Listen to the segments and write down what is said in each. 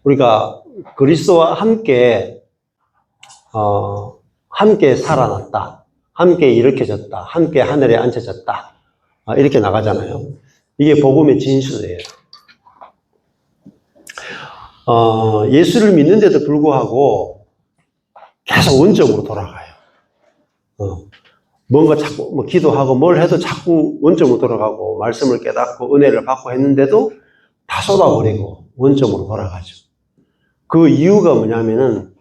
우리가 그리스도와 함께 살아났다, 함께 일으켜졌다, 함께 하늘에 앉혀졌다, 이렇게 나가잖아요. 이게 복음의 진수예요. 예수를 믿는데도 불구하고 계속 원점으로 돌아가요. 뭔가 자꾸 뭐 기도하고 뭘 해도 자꾸 원점으로 돌아가고, 말씀을 깨닫고 은혜를 받고 했는데도 다 쏟아버리고 원점으로 돌아가죠. 그 이유가 뭐냐면은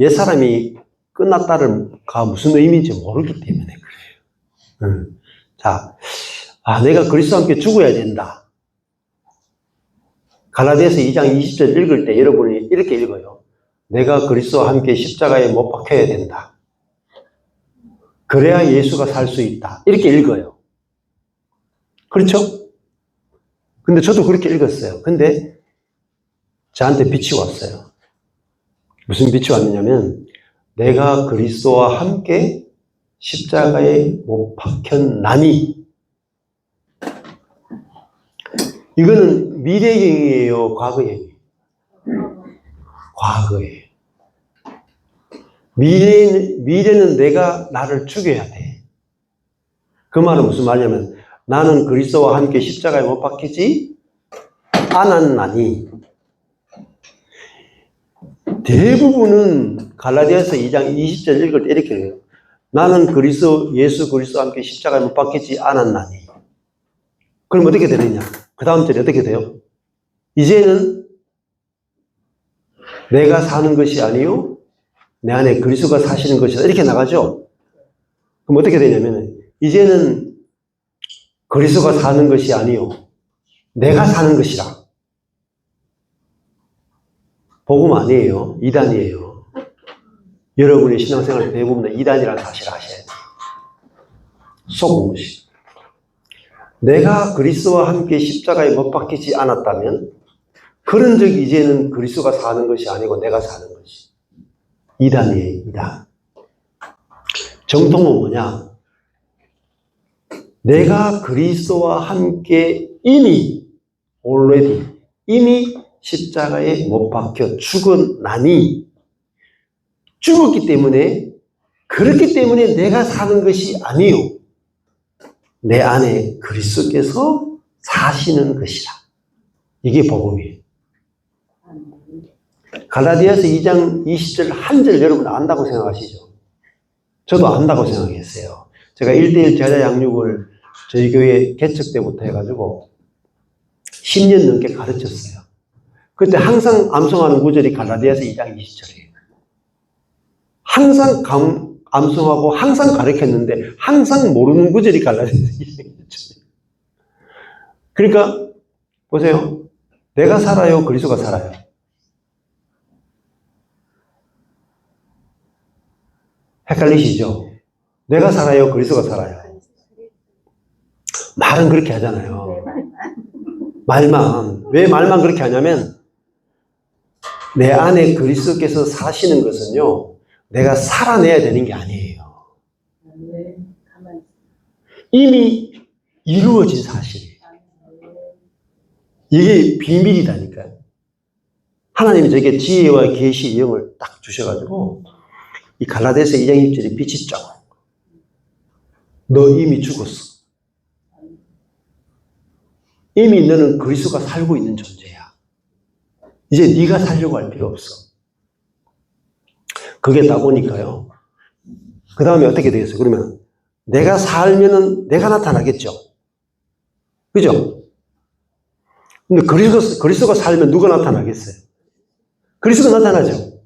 옛사람이 끝났다가 무슨 의미인지 모르기 때문에 그래요. 자, 내가 그리스도와 함께 죽어야 된다. 갈라디아서 2장 20절 읽을 때 여러분이 이렇게 읽어요. 내가 그리스도와 함께 십자가에 못 박혀야 된다. 그래야 예수가 살 수 있다. 이렇게 읽어요. 그렇죠? 근데 저도 그렇게 읽었어요. 근데 저한테 빛이 왔어요. 무슨 빛이 왔느냐면, 내가 그리스도와 함께 십자가에 못 박혔나니. 이거는 미래형이에요, 과거형이에요? 과거예요. 미래는 내가 나를 죽여야 돼. 그 말은 무슨 말이냐면, 나는 그리스도와 함께 십자가에 못 박히지 않았나니. 대부분은 갈라디아서 2장 20절 읽을 때 이렇게 해요. 나는 예수 그리스도와 함께 십자가에 못 박히지 않았나니. 그럼 어떻게 되느냐? 그 다음 절에 어떻게 돼요? 이제는 내가 사는 것이 아니요 내 안에 그리스도가 사시는 것이다. 이렇게 나가죠? 그럼 어떻게 되냐면, 이제는 그리스도가 사는 것이 아니요 내가 사는 것이라. 복음 아니에요. 이단이에요. 여러분의 신앙생활 대부분 이단이라는 사실을 아셔야 돼요. 속음시. 내가 그리스도와 함께 십자가에 못 박히지 않았다면, 그런 적 이제는 그리스도가 사는 것이 아니고 내가 사는 것이. 이단이에요, 이단. 정통은 뭐냐? 내가 그리스도와 함께 이미 십자가에 못 박혀 죽었나니, 죽었기 때문에, 그렇기 때문에 내가 사는 것이 아니요 내 안에 그리스도께서 사시는 것이라. 이게 복음이에요. 갈라디아서 2장 20절 한 절 여러분 안다고 생각하시죠? 저도 안다고 생각했어요. 제가 1:1 제자 양육을 저희 교회 개척 때부터 해가지고 10년 넘게 가르쳤어요. 그때 항상 암송하는 구절이 갈라디아서 2장 20절이에요. 항상 암송하고 항상 가르쳤는데 항상 모르는 구절이 갈라디아서 2장 20절이에요. 그러니까 보세요. 내가 살아요, 그리스도가 살아요? 헷갈리시죠? 내가 살아요, 그리스도가 살아요? 말은 그렇게 하잖아요. 말만. 왜 말만 그렇게 하냐면, 내 안에 그리스도께서 사시는 것은요, 내가 살아내야 되는 게 아니에요. 이미 이루어진 사실이에요. 이게 비밀이라니까요. 하나님이 저에게 지혜와 계시 영을 딱 주셔가지고, 이 갈라디아서 2장 20절에 빛이 쫙. 너 이미 죽었어. 이미 너는 그리스도가 살고 있는 존재야. 이제 네가 살려고 할 필요 없어. 그게 다 보니까요. 그 다음에 어떻게 되겠어요? 그러면 내가 살면은 내가 나타나겠죠. 그죠? 근데 그리스도가 살면 누가 나타나겠어요? 그리스도가 나타나죠.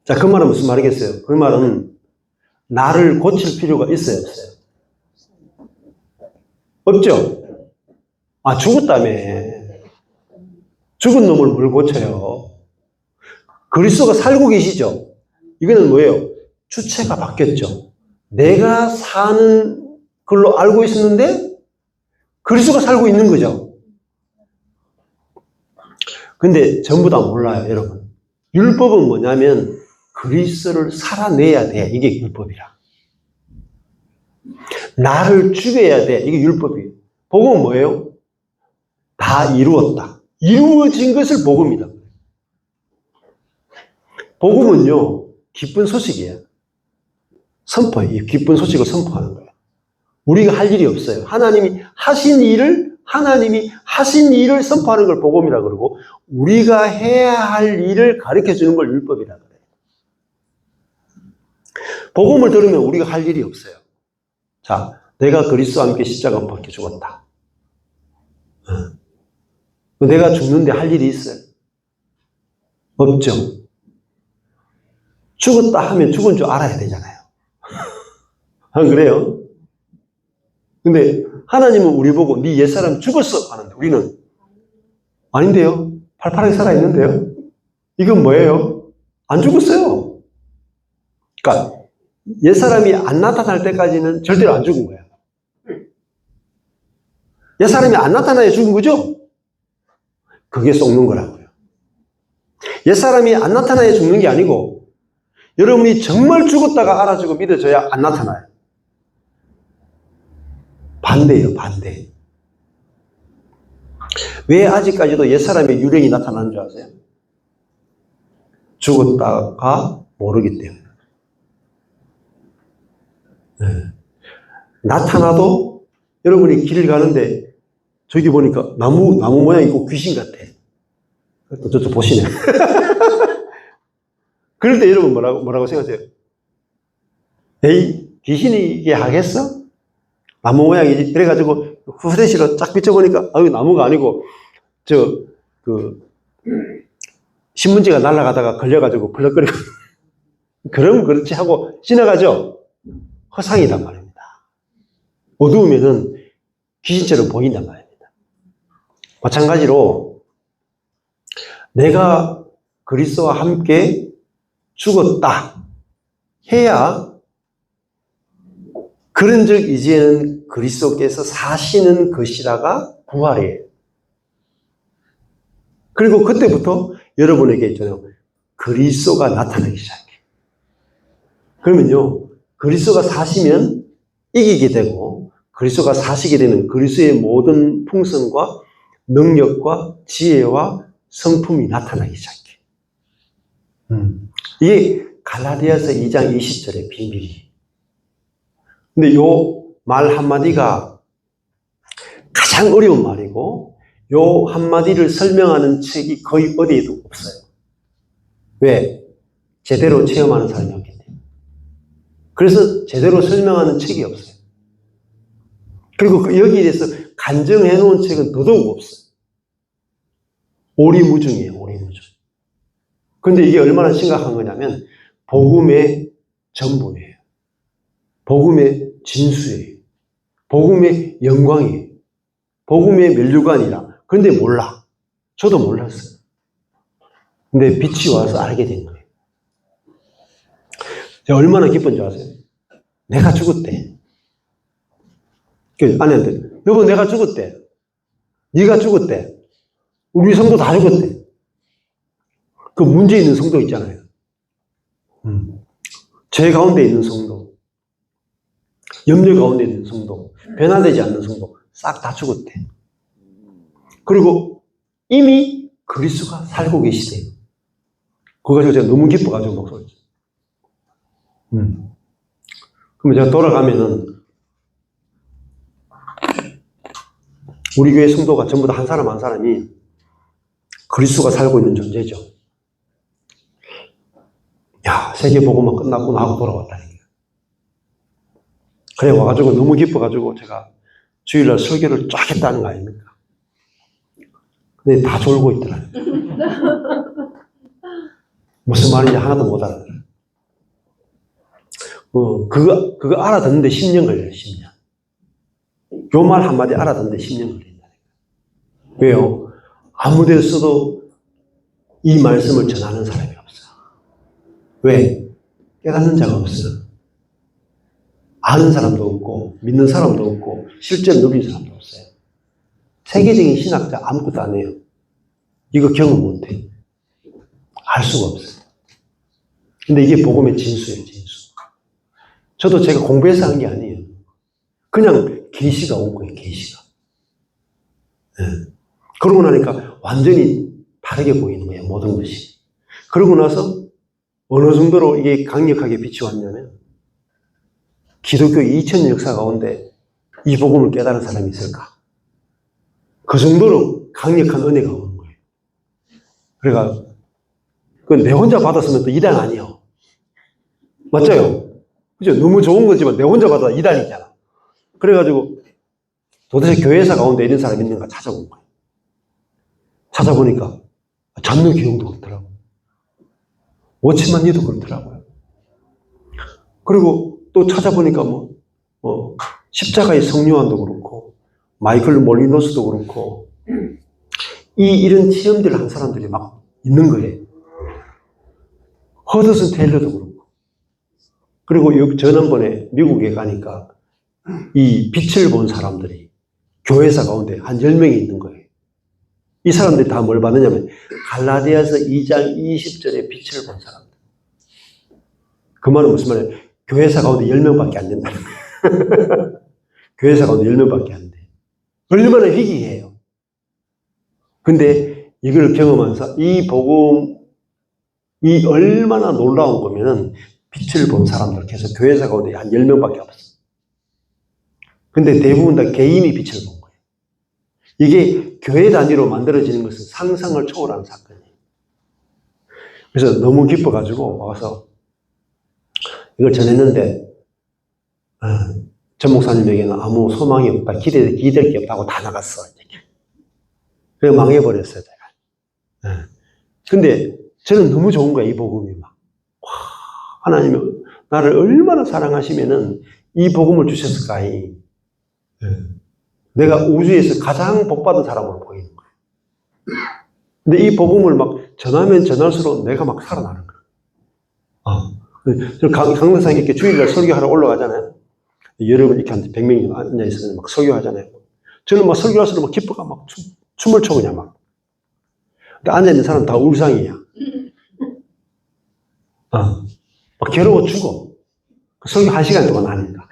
자, 그 말은 무슨 말이겠어요? 그 말은 나를 고칠 필요가 있어요, 없어요? 없죠? 죽었다며. 죽은 놈을 뭘 고쳐요? 그리스도가 살고 계시죠? 이거는 뭐예요? 주체가 바뀌었죠. 내가 사는 걸로 알고 있었는데 그리스도가 살고 있는 거죠. 근데 전부 다 몰라요, 여러분. 율법은 뭐냐면 그리스도를 살아내야 돼. 이게 율법이라. 나를 죽여야 돼. 이게 율법이에요. 복음은 뭐예요? 다 이루었다. 이루어진 것을 복음이다. 복음은요, 기쁜 소식이에요. 선포예요. 기쁜 소식을 선포하는 거예요. 우리가 할 일이 없어요. 하나님이 하신 일을 선포하는 걸 복음이라 그러고, 우리가 해야 할 일을 가르쳐 주는 걸 율법이라 그래요. 복음을 들으면 우리가 할 일이 없어요. 자, 내가 그리스도와 함께 십자가 못 박혀 죽었다. 내가 죽는데 할 일이 있어요? 없죠. 죽었다 하면 죽은 줄 알아야 되잖아요. 안 그래요? 근데 하나님은 우리 보고 네 옛사람 죽었어 하는데 우리는 아닌데요. 팔팔하게 살아있는데요. 이건 뭐예요? 안 죽었어요. 그러니까 옛사람이 안 나타날 때까지는 절대로 안 죽은 거야. 옛사람이 안 나타나야 죽은 거죠? 그게 속는 거라고요. 옛사람이 안 나타나야 죽는 게 아니고 여러분이 정말 죽었다가 알아주고 믿어져야 안 나타나요. 반대예요, 반대. 왜 아직까지도 옛사람의 유령이 나타나는 줄 아세요? 죽었다가 모르기 때문에. 네. 나타나도 여러분이 길을 가는데 저기 보니까 나무 모양 있고 귀신 같아. 또 저쪽 보시네. 그럴 때 여러분 뭐라고 생각하세요? 에이, 귀신이 이게 하겠어? 나무 모양이지. 그래가지고 후레쉬로 쫙 비춰보니까 아유 나무가 아니고 신문지가 날아가다가 걸려가지고 벌렁거리고 그럼 그렇지 하고 지나가죠. 허상이란 말입니다. 어두우면은 귀신처럼 보인단 말입니다. 마찬가지로 내가 그리스도와 함께 죽었다 해야 그런즉 이제는 그리스도께서 사시는 것이라가 부활이에요. 그리고 그때부터 여러분에게 있잖아요. 그리스도가 나타나기 시작해요. 그러면요, 그리스도가 사시면 이기게 되고 그리스도가 사시게 되는 그리스도의 모든 풍성과 능력과 지혜와 성품이 나타나기 시작해요. 이게 갈라디아서 2장 20절의 비밀이에요. 근데 요 말 한마디가 가장 어려운 말이고 요 한마디를 설명하는 책이 거의 어디에도 없어요. 왜? 제대로 체험하는 사람이 없기 때문에. 그래서 제대로 설명하는 책이 없어요. 그리고 여기에 대해서 간증해 놓은 책은 더더욱 없어요. 오리무중이에요, 오리무중. 그런데 이게 얼마나 심각한 거냐면 복음의 전부예요. 복음의 진수예요. 복음의 영광이에요. 복음의 면류관이라. 그런데 몰라. 저도 몰랐어요. 근데 빛이 와서 알게 된 거예요. 제가 얼마나 기쁜 줄 아세요? 내가 죽었대. 그 아내한테 여보 내가 죽었대. 네가 죽었대. 우리 성도 다 죽었대. 그 문제 있는 성도 있잖아요. 죄 가운데 있는 성도, 염려 가운데 있는 성도, 변화되지 않는 성도 싹 다 죽었대. 그리고 이미 그리스도가 살고 계시대요. 그거 가지고 제가 너무 기뻐가지고 목소리. 그러면 제가 돌아가면은 우리 교회 성도가 전부 다 한 사람 한 사람이 그리스도가 살고 있는 존재죠. 야, 세계복음만 끝났구나 하고 돌아왔다니까. 그래 와가지고 너무 기뻐가지고 제가 주일날 설교를 쫙 했다는 거 아닙니까? 근데 다 졸고 있더라고요. 무슨 말인지 하나도 못 알아들어요. 그거 알아듣는데 10년 걸려요, 10년. 요 말 한마디 알아듣는데 10년 걸린다니까. 왜요? 아무 데서도 이 말씀을 전하는 사람이 없어요. 왜? 깨닫는 자가 없어요. 아는 사람도 없고 믿는 사람도 없고 실제로 누린 사람도 없어요. 세계적인 신학자 아무것도 안 해요. 이거 경험 못해. 알 수가 없어요. 근데 이게 복음의 진수예요, 진수. 저도 제가 공부해서 한 게 아니에요. 그냥 계시가 온 거예요, 계시가. 네. 그러고 나니까 완전히 다르게 보이는 거예요, 모든 것이. 그러고 나서 어느 정도로 이게 강력하게 빛이 왔냐면, 기독교 2000년 역사 가운데 이 복음을 깨달은 사람이 있을까? 그 정도로 강력한 은혜가 오는 거예요. 그러니까 그건 내 혼자 받았으면 또 이단 아니에요. 맞죠? 그죠? 너무 좋은 거지만 내 혼자 받아 이단이잖아. 그래가지고 도대체 교회사 가운데 이런 사람이 있는가 찾아본 거예요. 찾아보니까 잡는 교형도 그렇더라고요. 워치만 니도 그렇더라고요. 그리고 또 찾아보니까 십자가의 성요한도 그렇고 마이클 몰리노스도 그렇고 이런 체험들을 한 사람들이 막 있는 거예요. 허드슨 테일러도 그렇고. 그리고 지난번에 미국에 가니까 이 빛을 본 사람들이 교회사 가운데 한 10명이 있는 거예요. 이 사람들이 다 뭘 받느냐면 갈라디아서 2장 20절에 빛을 본 사람들. 그 말은 무슨 말이에요? 교회사 가운데 10명밖에 안 된다는 거예요. 교회사 가운데 10명밖에 안 돼. 얼마나 희귀해요. 근데 이걸 경험하면서 이 복음이 얼마나 놀라운 거면은 빛을 본 사람들, 그래서 교회사 가운데 한 10명밖에 없어. 근데 대부분 다 개인이 빛을 본 거예요. 이게 교회 단위로 만들어지는 것은 상상을 초월하는 사건이에요. 그래서 너무 기뻐가지고 와서 이걸 전했는데, 전 목사님에게는 아무 소망이 없다, 기댈 게 없다고 다 나갔어. 그래서 망해버렸어요, 제가. 근데 저는 너무 좋은 거예요, 이 복음이 막. 와, 하나님이 나를 얼마나 사랑하시면은 이 복음을 주셨을까. 내가 우주에서 가장 복받은 사람으로 보이는 거예요. 근데 이 복음을 막 전하면 전할수록 내가 막 살아나는 거예요. 강릉상에 이렇게 주일날 설교하러 올라가잖아요. 여러분 이렇게 한 100명이 앉아있어서 막 설교하잖아요. 저는 막 설교할수록 막 기뻐가 막 춤을 춰 그냥 막. 그러니까 앉아있는 사람 다 울상이야. 막 괴로워 죽어. 설교 1시간 동안 하니까.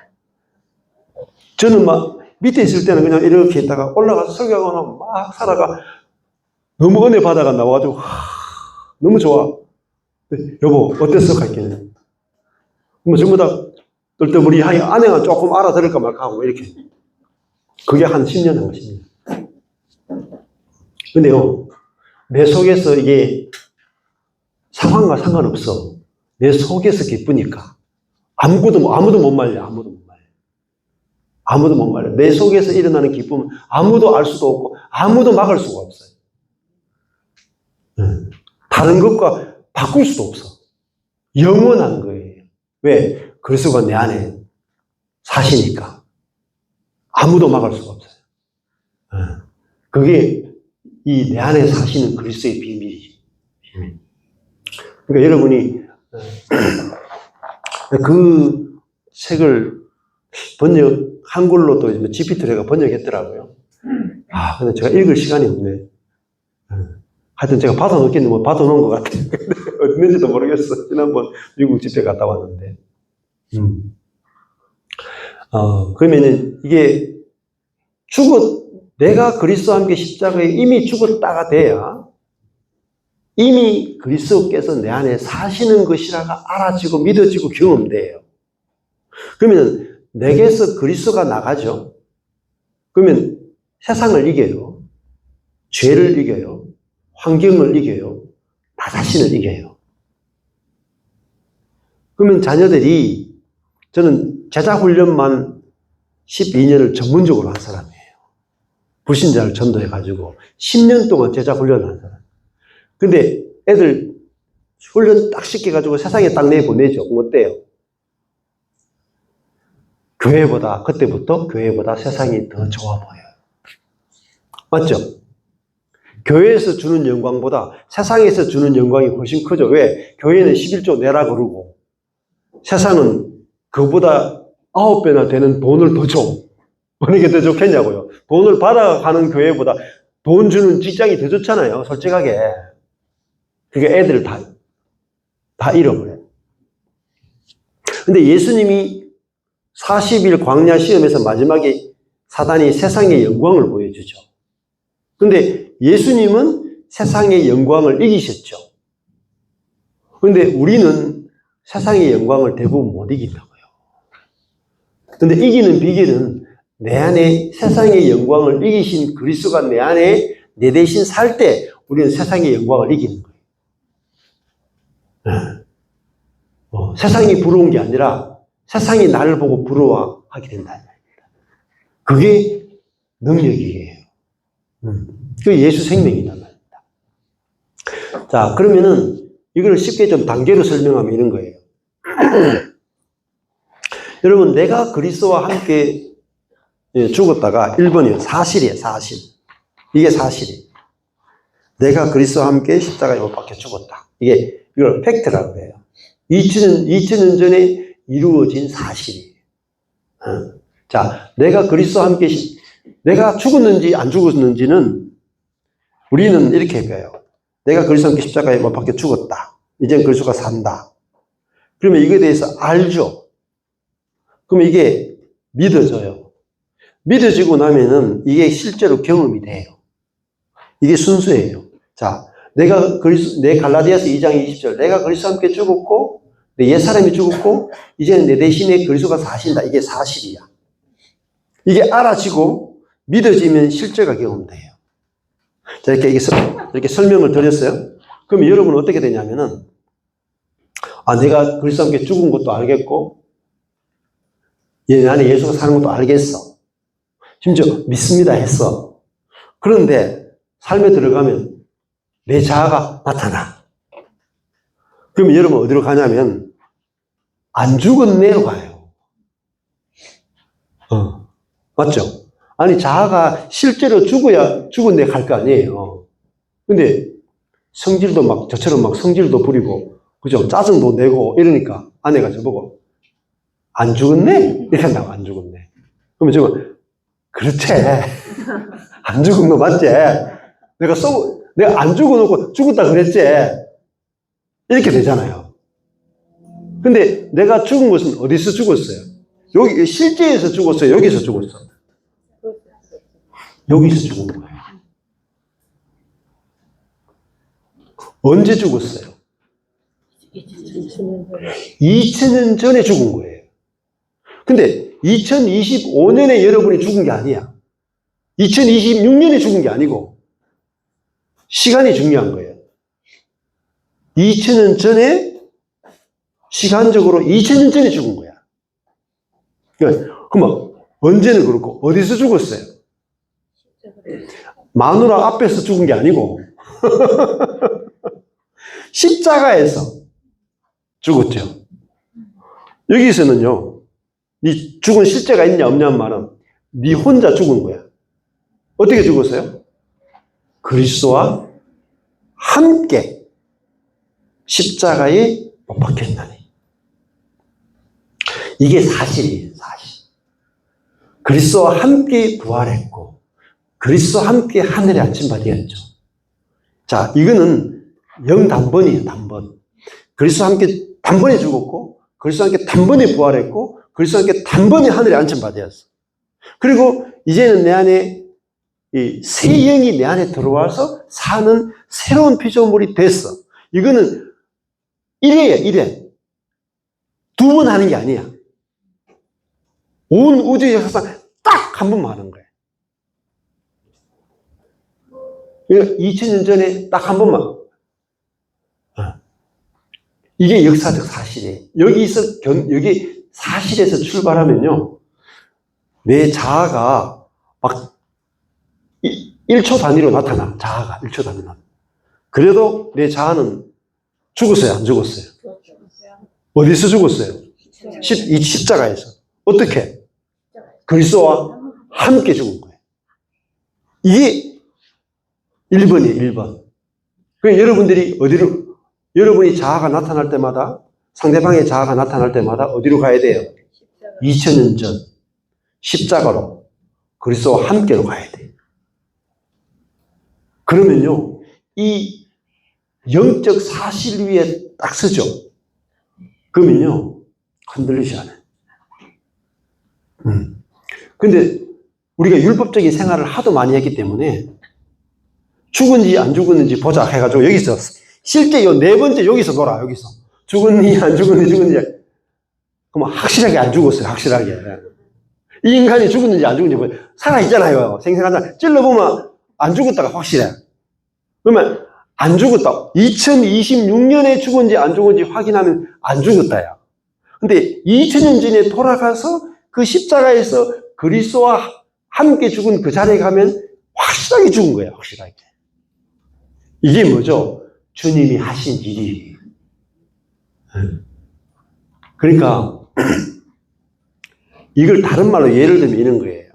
저는 막 밑에 있을 때는 그냥 이렇게 있다가 올라가서 설교하거나 막 살아가. 너무 은혜 받아가 나와가지고 너무 좋아. 여보 어땠어? 갈게는. 뭐 전부 다 떨떠머리 하니 아내가 조금 알아들을까 말까 하고 이렇게. 그게 한 10년 한 것입니다. 근데요, 내 속에서 이게 상황과 상관없어. 내 속에서 기쁘니까. 아무도 못 말려. 아무도 못 말려. 내 속에서 일어나는 기쁨은 아무도 알 수도 없고 아무도 막을 수가 없어요. 다른 것과 바꿀 수도 없어. 영원한 거예요. 왜? 그리스도가 내 안에 사시니까. 아무도 막을 수가 없어요. 그게 이 내 안에 사시는 그리스도의 비밀이지. 그러니까 여러분이 그 책을 한글로 또 GPT가 번역했더라고요. 근데 제가 읽을 시간이 없네. 하여튼 제가 받아놓겠는데 뭐 받아놓은 것 같아요. 어딘지도 모르겠어. 지난번 미국 집회 갔다 왔는데. 그러면은 이게 내가 그리스도와 함께 십자가에 이미 죽었다가 돼야 이미 그리스도께서 내 안에 사시는 것이라가 알아지고 믿어지고 경험돼요. 그러면 내게서 그리스도가 나가죠. 그러면 세상을 이겨요. 죄를 이겨요. 환경을 이겨요. 나 자신을 이겨요. 그러면 자녀들이, 저는 제자훈련만 12년을 전문적으로 한 사람이에요. 불신자를 전도해가지고 10년 동안 제자훈련을 한 사람. 근데 애들 훈련 딱 시켜가지고 세상에 딱 내보내죠. 어때요? 그때부터 교회보다 세상이 더 좋아 보여요. 맞죠? 교회에서 주는 영광보다 세상에서 주는 영광이 훨씬 크죠. 왜? 교회는 11조 내라 그러고 세상은 그보다 9배나 되는 돈을 더 줘. 어느 게 더 좋겠냐고요. 돈을 받아가는 교회보다 돈 주는 직장이 더 좋잖아요. 솔직하게. 그러니까 애들을 다 잃어버려요. 근데 예수님이 40일 광야 시험에서 마지막에 사단이 세상의 영광을 보여주죠. 근데 예수님은 세상의 영광을 이기셨죠. 근데 우리는 세상의 영광을 대부분 못 이긴다고요. 근데 이기는 비결은 내 안에 세상의 영광을 이기신 그리스도가 내 안에 내 대신 살 때 우리는 세상의 영광을 이기는 거예요. 세상이 부러운 게 아니라 세상이 나를 보고 부러워하게 된다. 그게 능력이에요. 그 예수 생명이란 말입니다. 자, 그러면은 이걸 쉽게 좀 단계로 설명하면 이런 거예요. 여러분, 내가 그리스도와 함께 죽었다가 1번이에요. 사실이에요, 사실. 이게 사실이에요. 내가 그리스도와 함께 십자가에 못 박혀 죽었다. 이걸 팩트라고 해요. 2000년 전에 이루어진 사실이에요. 자, 내가 그리스도와 함께 내가 죽었는지 안 죽었는지는 우리는 이렇게 봐요. 내가 그리스도와 함께 십자가에 못 박혀 죽었다. 이제는 그리스도가 산다. 그러면 이거에 대해서 알죠. 그러면 이게 믿어져요. 믿어지고 나면은 이게 실제로 경험이 돼요. 이게 순수예요. 자, 내 갈라디아서 2장 20절, 내가 그리스도와 함께 죽었고, 내 옛사람이 죽었고, 이제는 내 대신에 그리스도가 사신다. 이게 사실이야. 이게 알아지고 믿어지면 실제가 경험돼요. 자, 이렇게 설명을 드렸어요. 그럼 여러분은 어떻게 되냐면은, 내가 그리스도와 함께 죽은 것도 알겠고, 내 안에 예수가 사는 것도 알겠어. 심지어 믿습니다 했어. 그런데 삶에 들어가면 내 자아가 나타나. 그럼 여러분 어디로 가냐면 안 죽었네로 가요. 맞죠? 아니, 자아가 실제로 죽어야 죽었네 갈 거 아니에요. 근데 성질도 막 저처럼 막 성질도 부리고, 그죠? 짜증도 내고 이러니까 아내가 저보고 안 죽었네? 이렇게 한다고. 안 죽었네. 그러면 제가 그렇지. 안 죽은 거 맞지? 내가 안 죽어놓고 죽었다 그랬지? 이렇게 되잖아요. 근데 내가 죽은 것은 어디서 죽었어요? 여기, 실제에서 죽었어요? 여기서 죽었어? 여기서 죽은 거예요. 언제 죽었어요? 2000년 전에 죽은 거예요. 근데 2025년에 여러분이 죽은 게 아니야. 2026년에 죽은 게 아니고 시간이 중요한 거예요. 2000년 전에, 시간적으로 2000년 전에 죽은 거야. 그럼 언제는 그렇고 어디서 죽었어요? 마누라 앞에서 죽은 게 아니고 십자가에서 죽었죠. 여기서는요, 네 죽은 실제가 있냐 없냐는 말은 네 혼자 죽은 거야. 어떻게 죽었어요? 그리스도와 함께 십자가에 못 박혔나니. 이게 사실이에요, 사실. 그리스도와 함께 부활했고 그리스도와 함께 하늘에 안침받았죠. 자, 이거는 영단번이에요, 단번. 그리스도와 함께 단번에 죽었고 그리스도와 함께 단번에 부활했고 그리스도와 함께 단번에 하늘에 안침받았어. 그리고 이제는 내 안에 이 새 영이 내 안에 들어와서 사는 새로운 피조물이 됐어. 이거는 1회야, 1회. 두 번 하는 게 아니야. 온 우주의 역사상 딱 한 번만 하는 거야. 2000년 전에 딱 한 번만. 이게 역사적 사실이에요. 여기 사실에서 출발하면요, 내 자아가 막 1초 단위로 나타나. 자아가 1초 단위로 나타나. 그래도 내 자아는 죽었어요, 안 죽었어요? 어디서 죽었어요? 이 십자가에서. 어떻게? 그리스도와 함께 죽은 거예요. 이게 1번이에요, 1번. 그러니까 여러분이 자아가 나타날 때마다, 상대방의 자아가 나타날 때마다 어디로 가야 돼요? 2000년 전 십자가로, 그리스도와 함께로 가야 돼요. 그러면요, 이 영적 사실 위에 딱 서죠. 그러면요, 흔들리지 않아요. 근데 우리가 율법적인 생활을 하도 많이 했기 때문에 죽은지 안 죽었는지 보자 해가지고 여기서 실제 요 네 번째 여기서 놀아. 여기서 죽었니 안 죽었는지 그럼 확실하게 안 죽었어요. 확실하게. 이 인간이 죽었는지 안 죽었는지 살아있잖아요. 생생하잖아. 찔러보면 안 죽었다가 확실해. 그러면 안 죽었다. 2026년에 죽은지 안 죽은지 확인하면 안 죽었다야. 근데 2000년 전에 돌아가서 그 십자가에서 그리스도와 함께 죽은 그 자리에 가면 확실하게 죽은 거예요. 확실하게. 이게 뭐죠? 주님이 하신 일이에요. 그러니까 이걸 다른 말로 예를 들면 이런 거예요.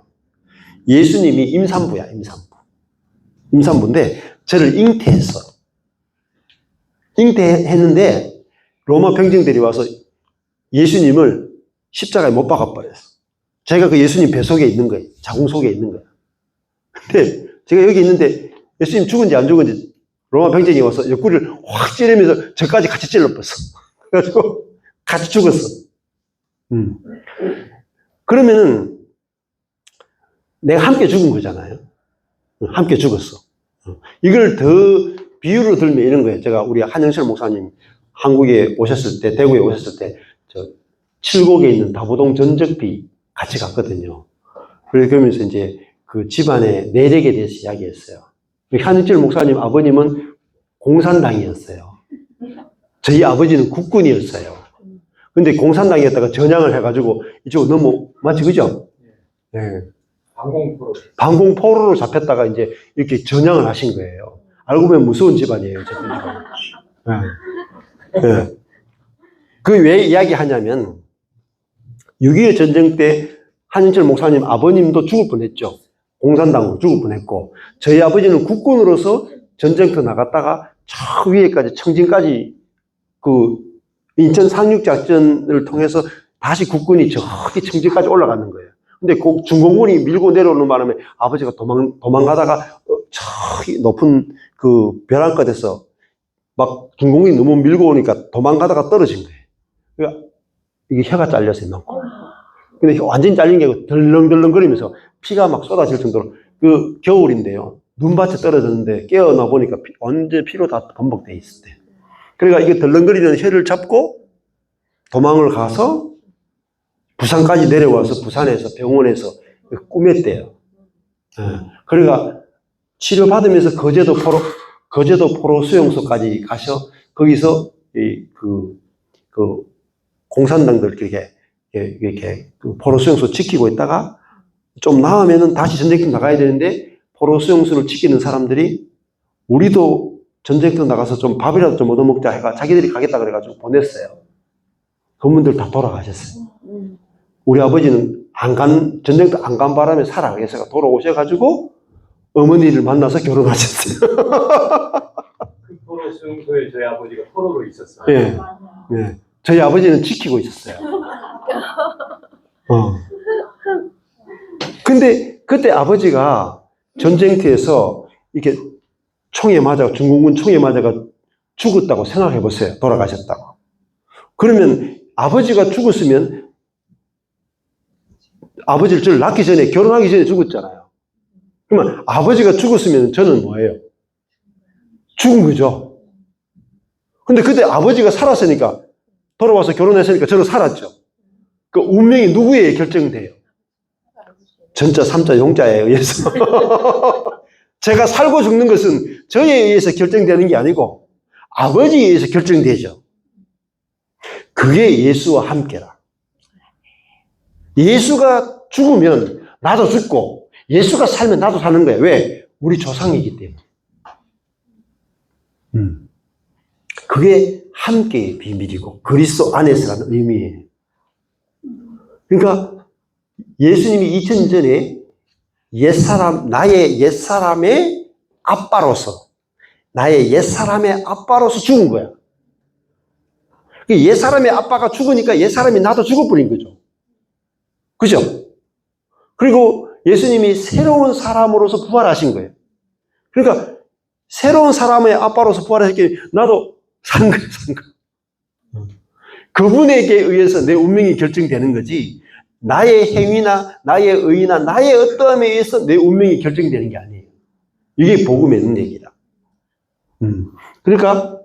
예수님이 임산부야. 임산부인데 저를 잉태했어. 잉태했는데 로마 병정들이 와서 예수님을 십자가에 못 박아버렸어. 제가 그 예수님 배 속에 있는 거예요. 자궁 속에 있는 거예요. 근데 제가 여기 있는데 예수님 죽은지 안 죽은지 로마 병정이 와서 옆구리를 확 찌르면서 저까지 같이 찔러버렸어. 그래가지고 같이 죽었어. 그러면은 내가 함께 죽은 거잖아요. 함께 죽었어. 이걸 더 비유로 들면 이런 거예요. 제가 우리 한영철 목사님 한국에 오셨을 때, 대구에 오셨을 때, 칠곡에 있는 다보동 전적비 같이 갔거든요. 그러면서 이제 그 집안의 내력에 대해서 이야기했어요. 한영철 목사님 아버님은 공산당이었어요. 저희 아버지는 국군이었어요. 근데 공산당이었다가 전향을 해가지고 이쪽으로 맞지, 그죠? 네. 방공포로로 잡혔다가 이제 이렇게 전향을 하신 거예요. 알고 보면 무서운 집안이에요. 네. 네. 그 왜 이야기 하냐면 6.25 전쟁 때 한인철 목사님 아버님도 죽을 뻔했죠. 공산당으로 죽을 뻔했고 저희 아버지는 국군으로서 전쟁터 나갔다가 저 위에까지 청진까지 그 인천 상륙작전을 통해서 다시 국군이 저기 청진까지 올라가는 거예요. 근데 중공군이 밀고 내려오는 바람에 아버지가 도망가다가 저기 높은 그 벼랑끝에서 막 중공군이 너무 밀고 오니까 도망가다가 떨어진 거예요. 그러니까 이게 혀가 잘렸어요, 이만큼. 근데 완전히 잘린 게 아니고 덜렁덜렁거리면서 피가 막 쏟아질 정도로 그 겨울인데요. 눈밭에 떨어졌는데 깨어나 보니까 완전 피로 다 범벅돼 있을 때. 그러니까 이게 덜렁거리는 혀를 잡고 도망을 가서 부산까지 내려와서 부산에서 병원에서 꾸몄대요. 그러니까 치료받으면서 거제도 포로 수용소까지 가셔 거기서 그 공산당들 이렇게 그 포로 수용소 지키고 있다가 좀 나으면은 다시 전쟁터 나가야 되는데 포로 수용소를 지키는 사람들이 우리도 전쟁터 나가서 좀 밥이라도 좀 얻어먹자 해가 자기들이 가겠다 그래가지고 보냈어요. 그분들 다 돌아가셨어요. 우리 아버지는 전쟁터 안 간 바람에 살아계셔가 돌아오셔가지고 어머니를 만나서 결혼하셨어요. 그 포로 수용소에 저희 아버지가 포로로 있었어요. 네. 네. 저희 아버지는 지키고 있었어요. 근데 그때 아버지가 전쟁터에서 이렇게 중공군 총에 맞아가 죽었다고 생각해 보세요. 돌아가셨다고. 그러면 아버지가 죽었으면 아버지를 저를 낳기 전에 결혼하기 전에 죽었잖아요. 그러면 아버지가 죽었으면 저는 뭐예요? 죽은 거죠. 근데 그때 아버지가 살았으니까 돌아와서 결혼했으니까 저는 살았죠. 그 운명이 누구에 결정돼요? 전자, 삼자, 용자에 의해서. 제가 살고 죽는 것은 저에 의해서 결정되는 게 아니고 아버지에 의해서 결정되죠. 그게 예수와 함께라. 예수가 죽으면 나도 죽고 예수가 살면 나도 사는 거예요. 왜? 우리 조상이기 때문에. 그게 함께의 비밀이고 그리스도 안에서라는 의미예요. 그러니까 예수님이 2000년 전에 나의 옛사람의 아빠로서 죽은 거야. 옛사람의 아빠가 죽으니까 옛사람이 나도 죽어버린 거죠. 그죠? 그리고 예수님이 새로운 사람으로서 부활하신 거예요. 그러니까 새로운 사람의 아빠로서 부활하셨기 나도 산 거예요. 그분에게 의해서 내 운명이 결정되는 거지 나의 행위나 나의 의나 나의 어떠함에 의해서 내 운명이 결정되는 게 아니에요. 이게 복음의 능력이다. 그러니까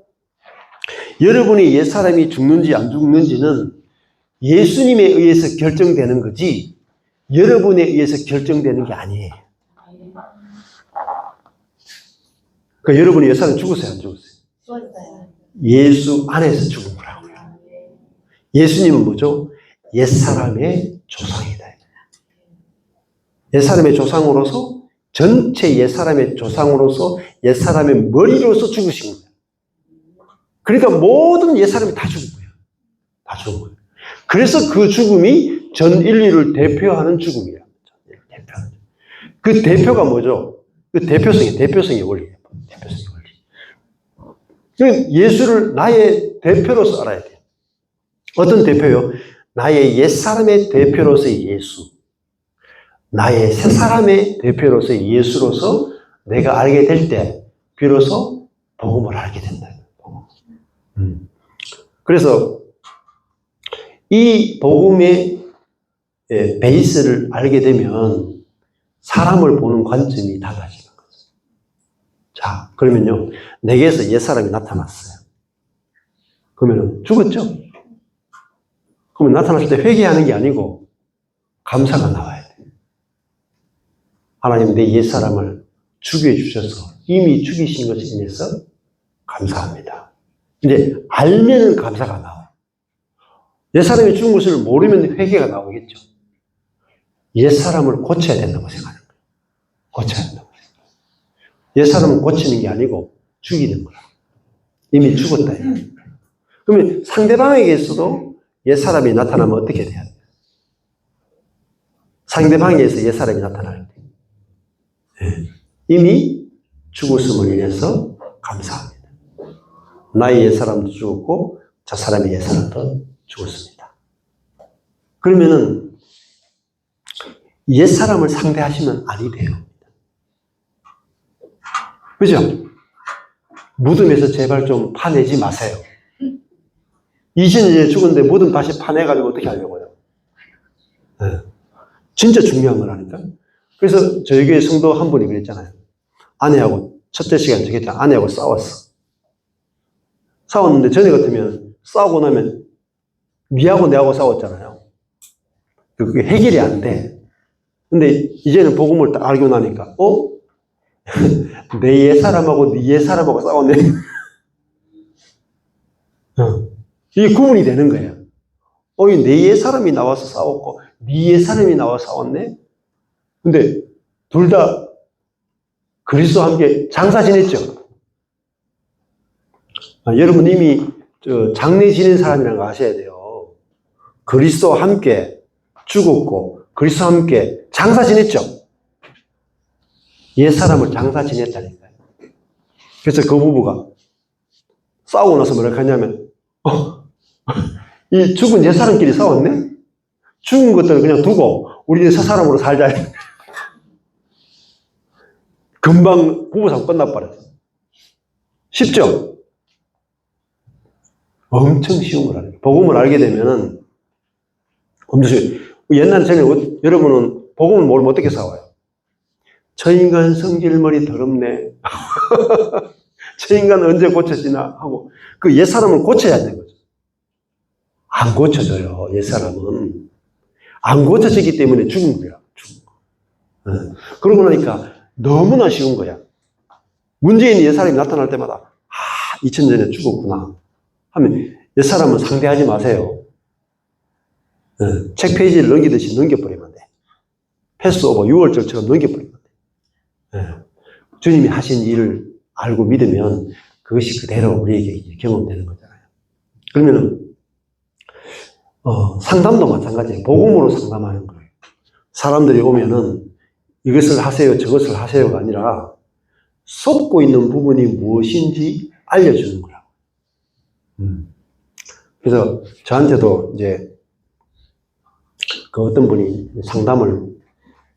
여러분이 옛사람이 죽는지 안 죽는지는 예수님에 의해서 결정되는 거지 여러분에 의해서 결정되는 게 아니에요. 그러니까 여러분이 옛사람이 죽었어요, 안 죽었어요? 죽었어요. 예수 안에서 죽은 거라고요. 예수님은 뭐죠? 옛사람의 조상이다. 옛사람의 조상으로서 전체 옛사람의 조상으로서 옛사람의 머리로서 죽으신 거예요. 그러니까 모든 옛사람이 다 죽은 거예요. 다 죽은 거예요. 그래서 그 죽음이 전 인류를 대표하는 죽음이에요. 그 대표가 뭐죠? 그 대표성의 원리예요. 대표성의 원리. 예수를 나의 대표로서 알아야 돼요. 어떤 대표요? 나의 옛사람의 대표로서의 예수. 나의 새사람의 대표로서의 예수로서 내가 알게 될 때 비로소 복음을 알게 된다. 그래서 이 복음의 베이스를 알게 되면 사람을 보는 관점이 달라지는 거죠. 자, 그러면요. 내게서 옛사람이 나타났어요. 그러면 죽었죠? 그러면 나타났을 때 회개하는 게 아니고 감사가 나와야 돼요. 하나님 내 옛사람을 죽여주셔서 이미 죽이신 것에 인해서 감사합니다. 이제 알면은 감사가 나와요. 옛사람이 죽은 것을 모르면 회개가 나오겠죠. 옛사람을 고쳐야 된다고 생각하는 거예요. 고쳐야 된다고 생각해요. 옛사람은 고치는 게 아니고 죽이는 거예요. 이미 죽었다. 그러면 상대방에게서도 옛사람이 나타나면 어떻게 돼야 돼요? 상대방에게서 옛사람이 나타날 때 이미 죽었음을 인해서 감사합니다. 나의 옛사람도 죽었고 저 사람의 옛사람도 죽었습니다. 그러면은 옛사람을 상대하시면 아니 돼요. 그죠? 무덤에서 제발 좀 파내지 마세요. 20년에 죽었는데 무덤 다시 파내가지고 어떻게 하려고요? 네. 진짜 중요한 거라니까. 그래서 저희 교회 성도 한 분이 그랬잖아요. 아내하고 첫째 시간 저기 아내하고 싸웠어. 싸웠는데 전에 같으면 싸우고 나면 니하고 내하고 싸웠잖아요. 그게 해결이 안 돼. 근데 이제는 복음을 딱 알고 나니까 내 옛사람하고 네 옛사람하고 싸웠네. 이게 구분이 되는 거예요. 내 옛사람이 나와서 싸웠고 네 옛사람이 나와서 싸웠네. 근데 둘 다 그리스도와 함께 장사 지냈죠. 여러분 이미 장례 지낸 사람이라는 거 아셔야 돼요. 그리스도와 함께 죽었고 그리스도와 함께 장사 지냈죠. 옛사람을 장사 지냈다니까요. 그래서 그 부부가 싸우고 나서 뭐라 하냐면 이 죽은 옛사람끼리 싸웠네? 죽은 것들을 그냥 두고 우리는 새 사람으로 살자. 금방 부부싸움 끝나버렸어. 쉽죠? 엄청 쉬운 거라니까. 복음을 알게 되면은 엄청 쉬워요. 옛날 전에 여러분은 복음을 모르면 어떻게 싸워요? 저 인간 성질머리 더럽네. 저 인간 언제 고쳐지나 하고 그 옛사람을 고쳐야 되는 거죠. 안 고쳐져요. 옛사람은. 안 고쳐지기 때문에 죽은 거야. 죽은 거. 그러고 나니까 너무나 쉬운 거야. 문제 있는 옛사람이 나타날 때마다 2000년에 죽었구나 하면 옛사람은 상대하지 마세요. 책 페이지를 넘기듯이 넘겨버리면 돼. 패스오버 6월절처럼 넘겨버리면 돼. 주님이 하신 일을 알고 믿으면 그것이 그대로 우리에게 경험되는 거잖아요. 그러면은 상담도 마찬가지예요. 복음으로 상담하는 거예요. 사람들이 오면은 이것을 하세요, 저것을 하세요가 아니라 속고 있는 부분이 무엇인지 알려주는 거라고. 그래서 저한테도 이제 그 어떤 분이 상담을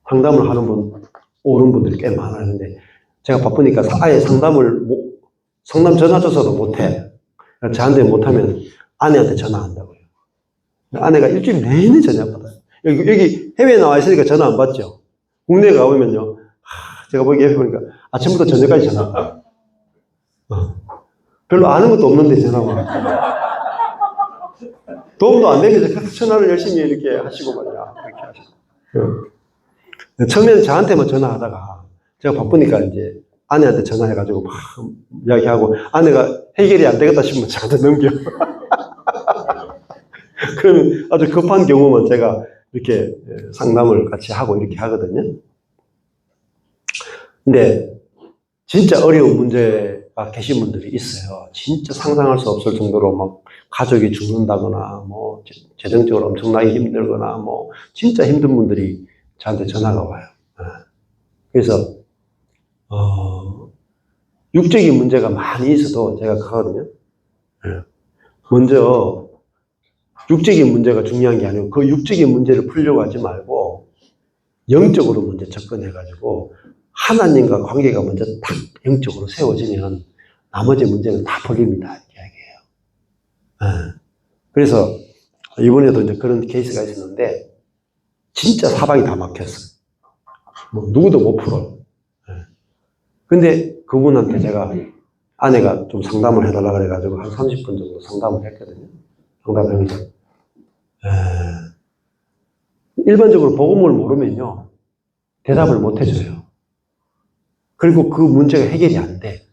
하는 분, 오는 분들이 꽤 많았는데 제가 바쁘니까 아예 상담 전화 줘서도 못해. 저한테 못하면 아내한테 전화한다고요. 아내가 일주일 내내 전화 받아요. 여기 해외에 나와 있으니까 전화 안 받죠. 국내에 가보면요. 제가 보기 보니까 아침부터 저녁까지 전화. 별로 아는 것도 없는데 전화가 와가지고. 도움도 안 되면서 계속 전화를 열심히 이렇게 하시고 말이야. 그렇게 하시고. 처음에는 저한테만 전화하다가 제가 바쁘니까 이제 아내한테 전화해가지고 막 이야기하고 아내가 해결이 안 되겠다 싶으면 저한테 넘겨. 그러면 아주 급한 경우만 제가 이렇게 상담을 같이 하고 이렇게 하거든요. 근데 진짜 어려운 문제가 계신 분들이 있어요. 진짜 상상할 수 없을 정도로 막 가족이 죽는다거나 뭐 재정적으로 엄청나게 힘들거나 뭐 진짜 힘든 분들이 저한테 전화가 와요. 그래서 육적인 문제가 많이 있어도 제가 그거거든요. 먼저 육적인 문제가 중요한 게 아니고 그 육적인 문제를 풀려고 하지 말고 영적으로 먼저 접근해가지고 하나님과 관계가 먼저 딱 영적으로 세워지면 나머지 문제는 다 풀립니다. 이렇게 이야기해요. 그래서 이번에도 이제 그런 케이스가 있었는데 진짜 사방이 다 막혔어요. 뭐 누구도 못 풀어요. 근데 그분한테 제가 아내가 좀 상담을 해달라 그래가지고 한 30분 정도 상담을 했거든요. 상담하면서 일반적으로 복음을 모르면요 대답을 못 해줘요. 그리고 그 문제가 해결이 안 돼.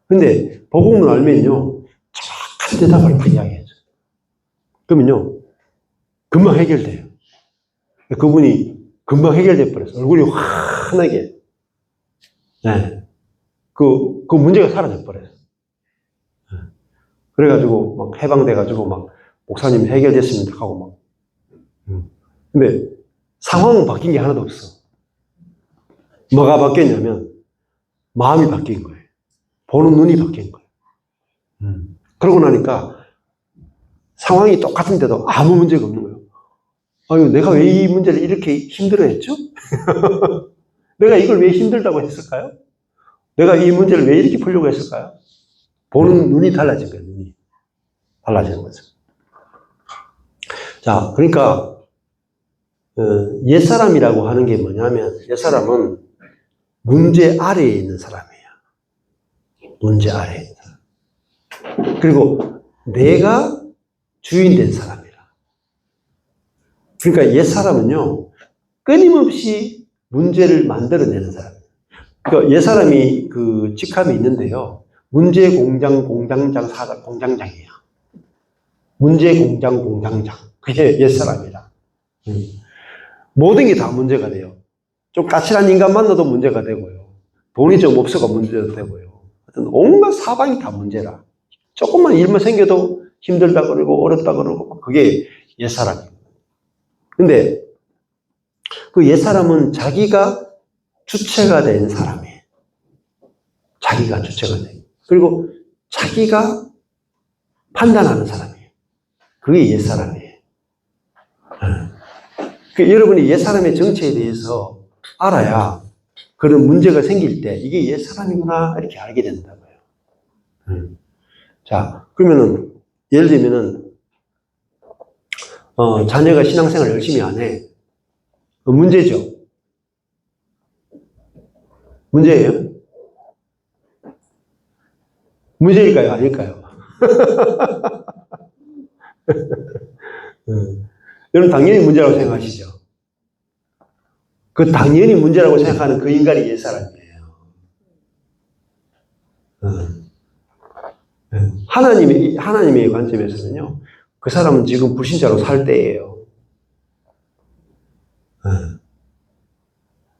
근데 복음을 알면요 정확한 대답을 이야기해줘요. 그러면요 금방 해결돼요. 그분이 금방 해결돼 버렸어요. 얼굴이 환하게. 네. 그 문제가 사라져 버렸어요. 그래가지고 막 해방돼가지고 막 목사님 해결됐습니다 하고 막. 근데 상황은 바뀐 게 하나도 없어. 뭐가 바뀌었냐면 마음이 바뀐 거예요. 보는 눈이 바뀐 거예요. 그러고 나니까 상황이 똑같은데도 아무 문제가 없는 거예요. 아유, 내가 왜 이 문제를 이렇게 힘들어했죠? 내가 이걸 왜 힘들다고 했을까요? 내가 이 문제를 왜 이렇게 풀려고 했을까요? 보는 눈이 달라진 거예요. 눈이 달라지는 거죠. 자, 그러니까 옛사람이라고 하는 게 뭐냐면 옛사람은 문제 아래에 있는 사람이에요. 문제 아래에 있는 사람. 그리고 내가 주인 된 사람이라. 그러니까 옛사람은요 끊임없이 문제를 만들어내는 사람이에요. 그러니까 옛사람이 그 직함이 있는데요. 문제 공장 공장장 사장 공장장이에요. 문제 공장 공장장. 그게 옛사람이라. 모든 게 다 문제가 돼요. 좀 까칠한 인간 만나도 문제가 되고요. 돈이 좀 없어가 문제도 되고요. 하여튼 온갖 사방이 다 문제라. 조금만 일만 생겨도 힘들다 그러고 어렵다 그러고 그게 옛사람이에요. 근데 그 옛사람은 자기가 주체가 된 사람이에요. 자기가 주체가 돼. 그리고 자기가 판단하는 사람이에요. 그게 옛사람이에요. 여러분이 옛사람의 정체에 대해서 알아야 그런 문제가 생길 때 이게 옛사람이구나 이렇게 알게 된다고요. 자, 그러면은 예를 들면은 자녀가 신앙생활 열심히 안 해. 문제죠. 문제예요? 문제일까요? 아닐까요? 여러분 당연히 문제라고 생각하시죠? 그 당연히 문제라고 생각하는 그 인간이 옛사람이에요. 하나님의 관점에서는요, 그 사람은 지금 불신자로 살 때예요.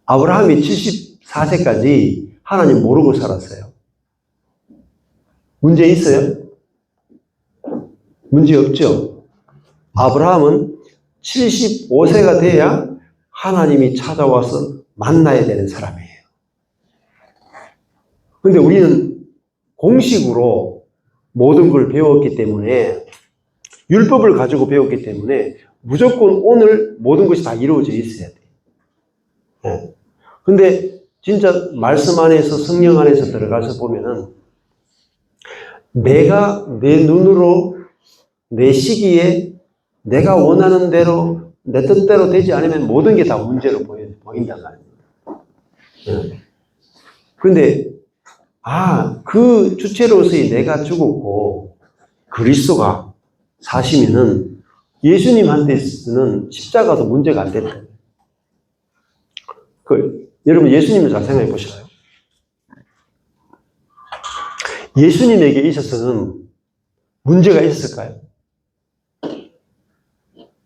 아브라함이 74세까지 하나님 모르고 살았어요. 문제 있어요? 문제 없죠? 아브라함은 75세가 돼야 하나님이 찾아와서 만나야 되는 사람이에요. 근데 우리는 공식으로 모든 걸 배웠기 때문에 율법을 가지고 배웠기 때문에 무조건 오늘 모든 것이 다 이루어져 있어야 돼요. 근데 진짜 말씀 안에서 성령 안에서 들어가서 보면은 내가 내 눈으로 내 시기에 내가 원하는 대로 내 뜻대로 되지 않으면 모든 게 다 문제로 보인단 말입니다. 근데 그 주체로서의 내가 죽었고 그리스도가 사시면은 예수님한테는 십자가도 문제가 안 됐다. 여러분 예수님을 잘 생각해 보실까요? 예수님에게 있어서는 문제가 있었을까요?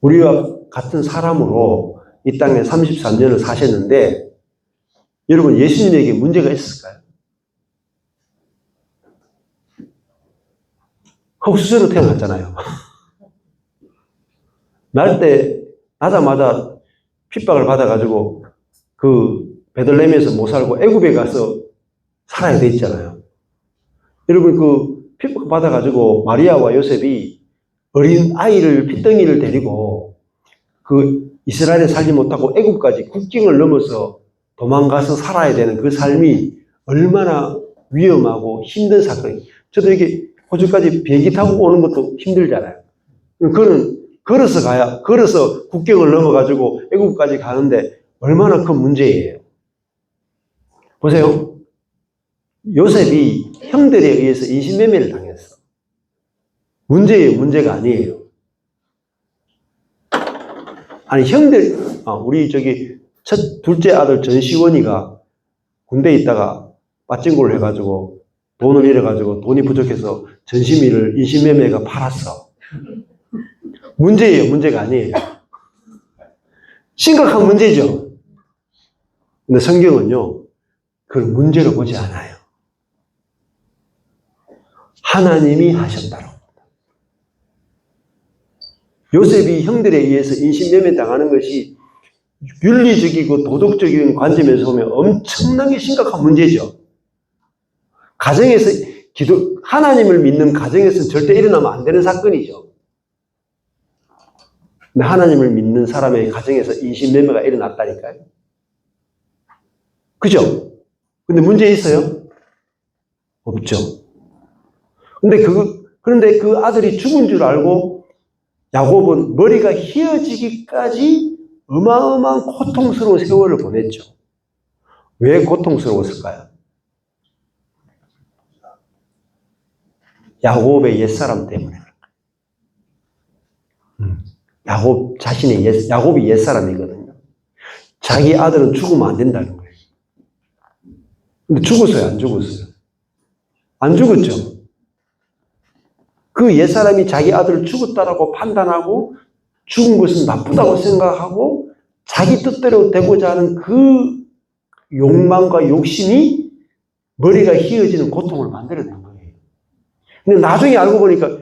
우리와 같은 사람으로 이 땅에 33년을 사셨는데 여러분 예수님에게 문제가 있었을까요? 흙수저로 태어났잖아요. 나자마자 핍박을 받아가지고 그 베들레헴에서 못 살고 애굽에 가서 살아야 돼 있잖아요. 여러분 그 핍박 받아가지고 마리아와 요셉이 어린 아이를 핏덩이를 데리고 그 이스라엘에 살지 못하고 애굽까지 국경을 넘어서 도망가서 살아야 되는 그 삶이 얼마나 위험하고 힘든 사건이. 저도 이게 호주까지 비행기 타고 오는 것도 힘들잖아요. 그거는 걸어서 국경을 넘어가지고 애국까지 가는데 얼마나 큰 문제예요. 보세요. 요셉이 형들에 의해서 인신매매를 당했어. 문제가 아니에요. 아니, 우리 둘째 아들 전시원이가 군대에 있다가 빠찡고를 해가지고 돈을 잃어가지고 돈이 부족해서 전시미를 인신매매가 팔았어. 문제예요, 문제가 아니에요. 심각한 문제죠. 근데 성경은요, 그걸 문제로 보지 않아요. 하나님이 하셨다고. 요셉이 형들에 의해서 인신매매 당하는 것이 윤리적이고 도덕적인 관점에서 보면 엄청나게 심각한 문제죠. 가정에서 하나님을 믿는 가정에서는 절대 일어나면 안 되는 사건이죠. 근데 하나님을 믿는 사람의 가정에서 인신매매가 일어났다니까요. 그죠? 근데 문제 있어요? 없죠. 그런데 그 아들이 죽은 줄 알고 야곱은 머리가 휘어지기까지 어마어마한 고통스러운 세월을 보냈죠. 왜 고통스러웠을까요? 야곱의 옛사람 때문에. 야곱이 옛사람이거든요. 자기 아들은 죽으면 안 된다는 거예요. 근데 죽었어요? 안 죽었어요? 안 죽었죠. 그 옛사람이 자기 아들을 죽었다라고 판단하고 죽은 것은 나쁘다고 생각하고 자기 뜻대로 되고자 하는 그 욕망과 욕심이 머리가 휘어지는 고통을 만들어낸 거예요. 근데 나중에 알고 보니까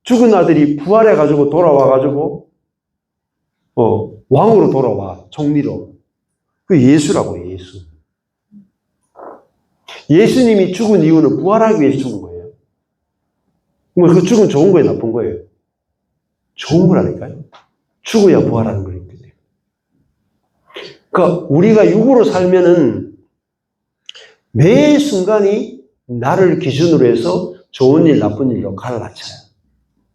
죽은 아들이 부활해가지고 돌아와가지고 왕으로 돌아와, 총리로. 그 예수라고, 예수. 예수님이 죽은 이유는 부활하기 위해서 죽은 거예요. 그 죽은 좋은 거예요, 나쁜 거예요? 좋은 거라니까요. 죽어야 부활하는 거예요. 그러니까 우리가 육으로 살면은 매 순간이 나를 기준으로 해서 좋은 일, 나쁜 일로 갈라쳐요.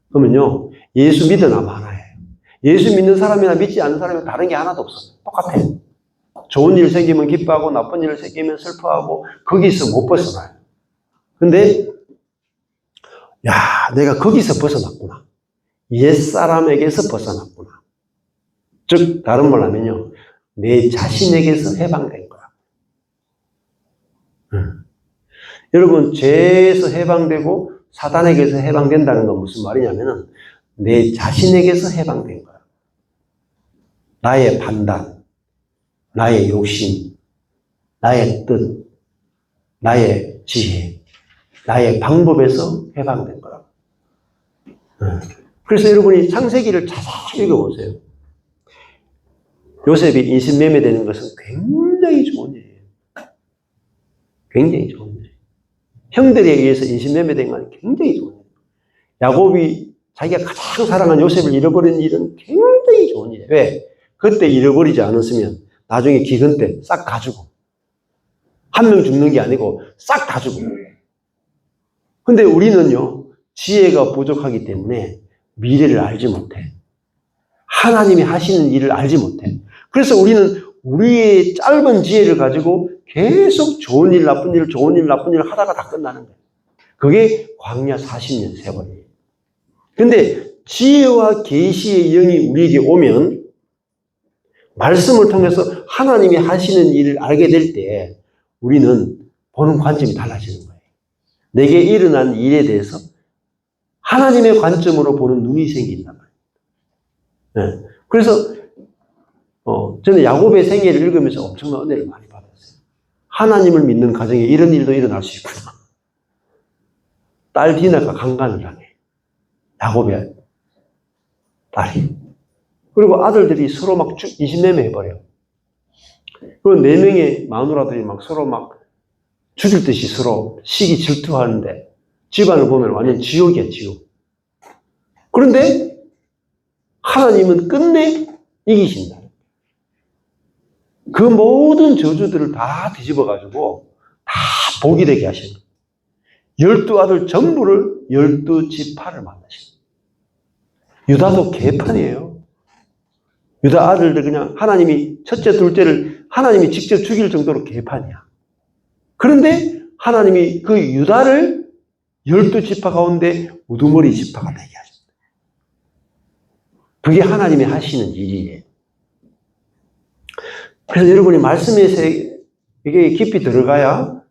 그러면요, 예수 믿은 아무 하나예요. 예수 믿는 사람이나 믿지 않는 사람이 다른 게 하나도 없어요. 똑같아요. 좋은 일 생기면 기뻐하고 나쁜 일을 생기면 슬퍼하고 거기서 못 벗어나요. 근데 내가 거기서 벗어났구나. 옛사람에게서 벗어났구나. 즉 다른 말로 하면요, 내 자신에게서 해방된 거야. 여러분, 죄에서 해방되고 사단에게서 해방된다는 건 무슨 말이냐면은 내 자신에게서 해방된 거야. 나의 판단, 나의 욕심, 나의 뜻, 나의 지혜, 나의 방법에서 해방된 거라고. 그래서 여러분이 창세기를 자세히 읽어보세요. 요셉이 인신매매되는 것은 굉장히 좋은 일이에요. 굉장히 좋은 일이에요. 형들에 의해서 인신매매된 건 굉장히 좋은 일이에요. 야곱이 자기가 가장 사랑한 요셉을 잃어버린 일은 굉장히 좋은 일이에요. 왜? 그때 잃어버리지 않았으면 나중에 기근 때 싹 다 죽어. 한 명 죽는 게 아니고 싹 다 죽어. 근데 우리는요, 지혜가 부족하기 때문에 미래를 알지 못해. 하나님이 하시는 일을 알지 못해. 그래서 우리는 우리의 짧은 지혜를 가지고 계속 좋은 일, 나쁜 일, 좋은 일, 나쁜 일 하다가 다 끝나는 거예요. 그게 광야 40년 세번이에요. 근데 지혜와 계시의 영이 우리에게 오면 말씀을 통해서 하나님이 하시는 일을 알게 될 때 우리는 보는 관점이 달라지는 거예요. 내게 일어난 일에 대해서 하나님의 관점으로 보는 눈이 생긴단 말이에요. 네. 그래서 저는 야곱의 생애를 읽으면서 엄청난 은혜를 많이 받았어요. 하나님을 믿는 가정에 이런 일도 일어날 수 있구나. 딸 디나가 강간을 당해. 야곱의 딸이. 그리고 아들들이 서로 막 인신매매 해버려요. 그리고 4명의 마누라들이 막 서로 막 죽일 듯이 서로 시기 질투하는데 집안을 보면 완전 지옥이야, 지옥. 그런데 하나님은 끝내 이기신다. 그 모든 저주들을 다 뒤집어가지고 다 복이 되게 하신 거예요. 12아들 전부를 12지파를 만나신 거예요. 유다도 개판이에요. 유다 아들들 그냥 하나님이 첫째, 둘째를 하나님이 직접 죽일 정도로 개판이야. 그런데 하나님이 그 유다를 12지파 가운데 우두머리 지파가 되게 하셨어요. 그게 하나님이 하시는 일이에요. 그래서 여러분이 말씀에 이게 깊이 들어가야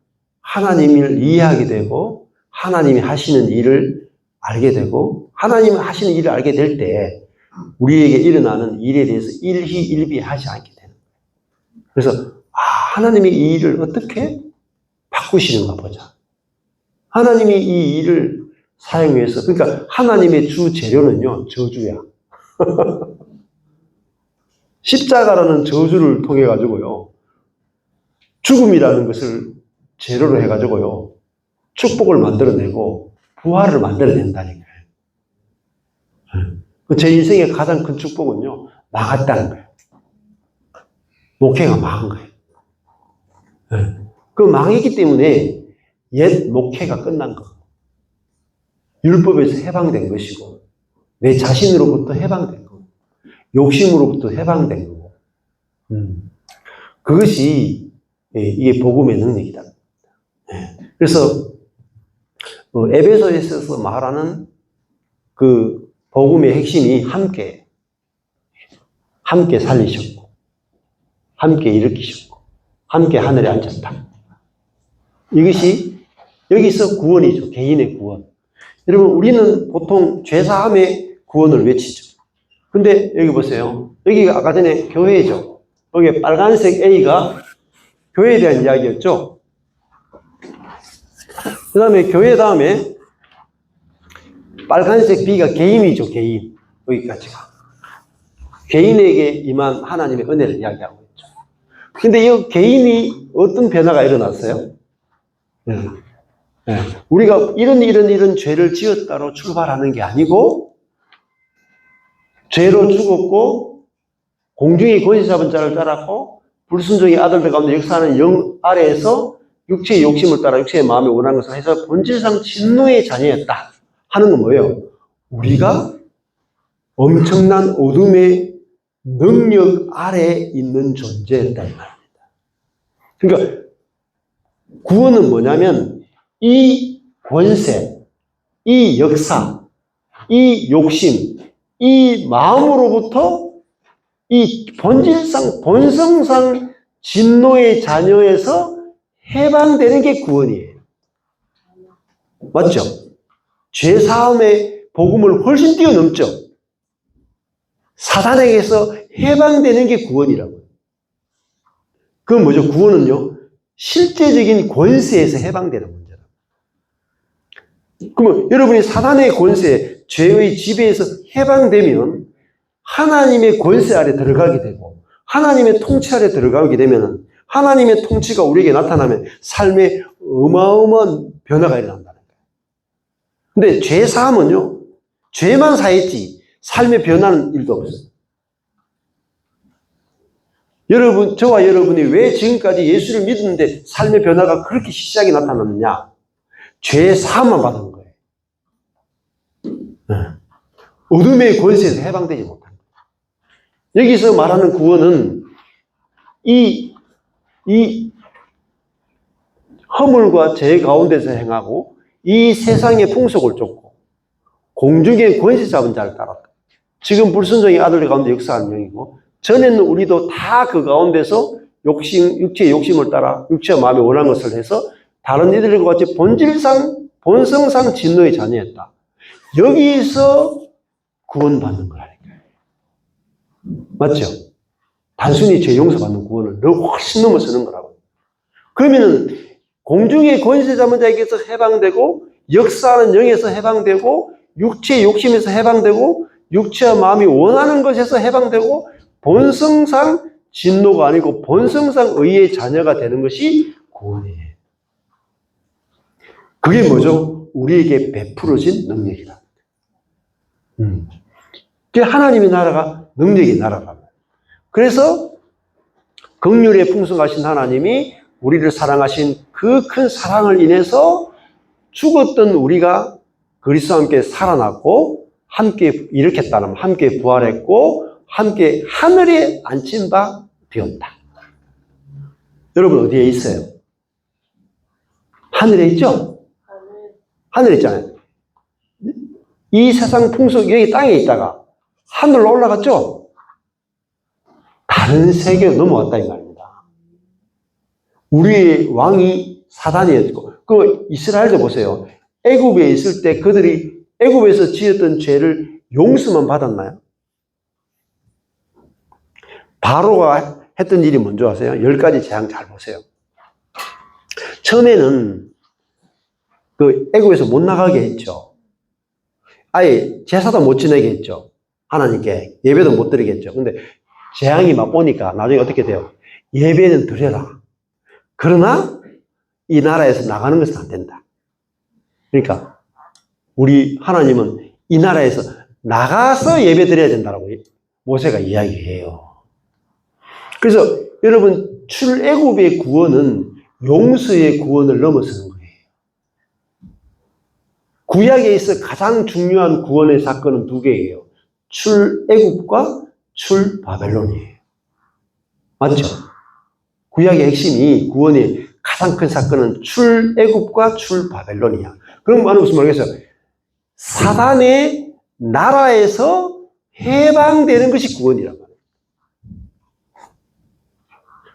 하나님을 이해하게 되고 하나님이 하시는 일을 알게 되고 하나님이 하시는 일을 알게 될 때 우리에게 일어나는 일에 대해서 일희일비하지 않게 되는 거예요. 그래서 하나님이 이 일을 어떻게 바꾸시는가 보자. 하나님이 이 일을 사용해서 그러니까 하나님의 주 재료는요 저주야. 십자가라는 저주를 통해 가지고요 죽음이라는 것을 재료로 해 가지고요 축복을 만들어내고 부활을 만들어낸다니까요. 제 인생의 가장 큰 축복은요 망했다는 거예요. 목회가 망한 거예요. 그 망했기 때문에 옛 목회가 끝난 거. 율법에서 해방된 것이고 내 자신으로부터 해방된 거. 욕심으로부터 해방된 거고. 그것이 이게 복음의 능력이다. 그래서 에베소에서 말하는 그 복음의 핵심이 함께 살리셨고 함께 일으키셨고 함께 하늘에 앉았다. 이것이 여기서 구원이죠. 개인의 구원. 여러분 우리는 보통 죄사함의 구원을 외치죠. 근데 여기 보세요. 여기가 아까 전에 교회죠. 여기 빨간색 A가 교회에 대한 이야기였죠. 그 다음에 교회 다음에 빨간색 B가 개인이죠. 개인. 여기까지가. 개인에게 임한 하나님의 은혜를 이야기하고 있죠. 근데 이 개인이 어떤 변화가 일어났어요? 우리가 이런 죄를 지었다로 출발하는 게 아니고 죄로 죽었고 공중의 권세 잡은 자를 따랐고 불순종의 아들들 가운데 역사하는 영 아래에서 육체의 욕심을 따라 육체의 마음에 원하는 것을 해서 본질상 진노의 자녀였다 하는 건 뭐예요? 우리가 엄청난 어둠의 능력 아래에 있는 존재였다 이 말입니다. 그러니까 구원은 뭐냐면 이 권세, 이 역사, 이 욕심, 이 마음으로부터 이 본성상 진노의 자녀에서 해방되는 게 구원이에요. 맞죠? 죄사함의 복음을 훨씬 뛰어넘죠? 사단에게서 해방되는 게 구원이라고요. 그건 뭐죠? 구원은요, 실제적인 권세에서 해방되는 문제다. 그러면 여러분이 사단의 권세, 죄의 지배에서 해방되면 하나님의 권세 아래 들어가게 되고 하나님의 통치 아래 들어가게 되면 하나님의 통치가 우리에게 나타나면 삶에 어마어마한 변화가 일어난다는 거예요. 근데 죄 사함은요, 죄만 사했지 삶의 변화는 일도 없어요. 여러분, 저와 여러분이 왜 지금까지 예수를 믿었는데 삶의 변화가 그렇게 시작이 나타났느냐? 죄 사함만 받은 거예요. 어둠의 권세에서 해방되지 못한 거예요. 여기서 말하는 구원은 이 허물과 죄 가운데서 행하고 이 세상의 풍속을 쫓고 공중의 권세 잡은 자를 따랐다. 지금 불순종의 아들 가운데 역사하는 영이고 전에는 우리도 다 그 가운데서 육체의 욕심을 따라 육체와 마음이 원하는 것을 해서 다른 이들과 같이 본성상 진노의 자녀였다. 여기서 구원받는 거라니까요. 맞죠? 단순히 죄 용서받는 구원을 훨씬 넘어서는 거라고. 그러면은 공중의 권세 잡은 자에게서 해방되고 역사하는 영에서 해방되고 육체의 욕심에서 해방되고 육체와 마음이 원하는 것에서 해방되고 본성상 진노가 아니고 본성상 의의 자녀가 되는 것이 구원이에요. 그게 뭐죠? 우리에게 베풀어진 능력이다. 그게 하나님의 나라가 능력의 나라다. 그래서 긍휼에 풍성하신 하나님이 우리를 사랑하신 그 큰 사랑을 인해서 죽었던 우리가 그리스도와 함께 살아났고 함께 일으켰다면 함께 부활했고 함께 하늘에 앉힌 바 되었다. 여러분 어디에 있어요? 하늘에 있죠? 하늘에 있잖아요. 이 세상 풍속 여기 땅에 있다가 하늘로 올라갔죠? 다른 세계로 넘어갔다 이 말입니다. 우리의 왕이 사단이었고 그 이스라엘도 보세요. 애굽에 있을 때 그들이 애굽에서 지었던 죄를 용서만 받았나요? 바로가 했던 일이 뭔지 아세요? 10가지 재앙 잘 보세요. 처음에는 그 애굽에서 못 나가게 했죠. 아예 제사도 못 지내게 했죠. 하나님께 예배도 못 드리게 했죠. 근데 재앙이 막 오니까 나중에 어떻게 돼요? 예배는 드려라. 그러나 이 나라에서 나가는 것은 안 된다. 그러니까 우리 하나님은 이 나라에서 나가서 예배 드려야 된다라고 모세가 이야기해요. 그래서 여러분 출애굽의 구원은 용서의 구원을 넘어서는 거예요. 구약에 있어 가장 중요한 구원의 사건은 두 개예요. 출애굽과 출바벨론이에요. 맞죠? 구약의 핵심이 구원의 가장 큰 사건은 출애굽과 출바벨론이야. 그럼 무슨 말이겠어요? 사단의 나라에서 해방되는 것이 구원이란 말이에요.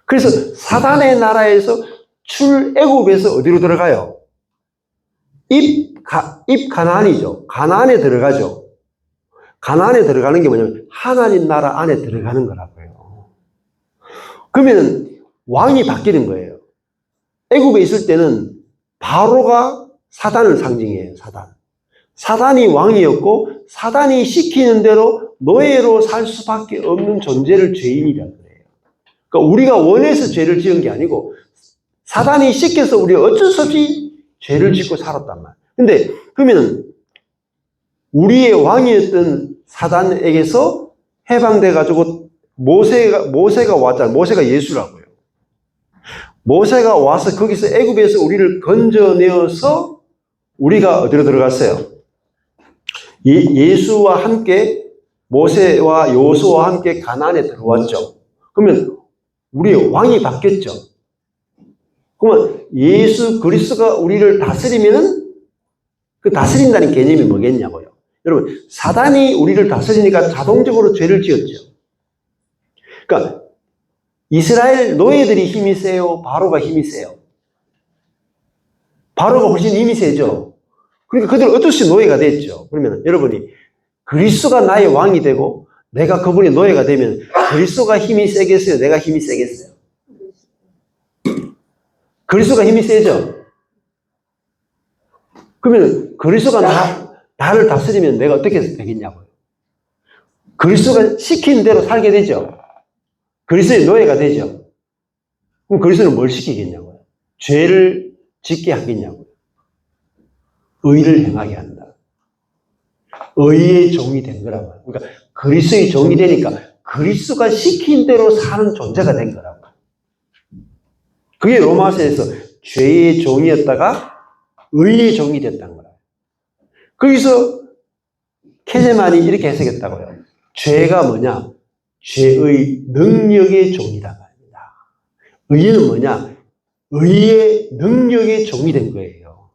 그래서 사단의 나라에서 출애굽에서 어디로 들어가요? 입가나안이죠. 가나안에 들어가죠. 가나안에 들어가는 게 뭐냐면 하나님 나라 안에 들어가는 거라고요. 그러면 왕이 바뀌는 거예요. 애굽에 있을 때는 바로가 사단을 상징해요. 사단이 왕이었고 사단이 시키는 대로 노예로 살 수밖에 없는 존재를 죄인이라고 해요. 그러니까 우리가 원해서 죄를 지은 게 아니고 사단이 시켜서 우리가 어쩔 수 없이 죄를 짓고 살았단 말이에요. 근데 그러면 우리의 왕이었던 사단에게서 해방돼가지고 모세가 왔잖아요. 모세가 예수라고요. 모세가 와서 거기서 애굽에서 우리를 건져내어서 우리가 어디로 들어갔어요? 예수와 함께 모세와 여호수아와 함께 가나안에 들어왔죠. 그러면 우리의 왕이 바뀌었죠. 그러면 예수 그리스도가 우리를 다스리면은 그 다스린다는 개념이 뭐겠냐고요. 여러분 사단이 우리를 다스리니까 자동적으로 죄를 지었죠. 그러니까 이스라엘 노예들이 힘이 세요? 바로가 힘이 세요? 바로가 훨씬 힘이 세죠. 그러니까 그들은 어쩔 수 없이 노예가 됐죠. 그러면 여러분이 그리스도가 나의 왕이 되고 내가 그분의 노예가 되면 그리스도가 힘이 세겠어요? 내가 힘이 세겠어요? 그리스도가 힘이 세죠. 그러면 그리스도가 나를 다스리면 내가 어떻게 되겠냐고요. 그리스도가 시킨 대로 살게 되죠. 그리스도의 노예가 되죠. 그럼 그리스도는 뭘 시키겠냐고요. 죄를 짓게 하겠냐고요. 의를 행하게 한다. 의의 종이 된 거라고요. 그러니까 그리스도의 종이 되니까 그리스도가 시킨 대로 사는 존재가 된 거라고요. 그게 로마서에서 죄의 종이었다가 의의 종이 됐다는 거예요. 거기서 케제만이 이렇게 해석했다고요. 죄가 뭐냐? 죄의 능력의 종이란 말입니다. 의는 뭐냐? 의의 능력의 종이 된 거예요.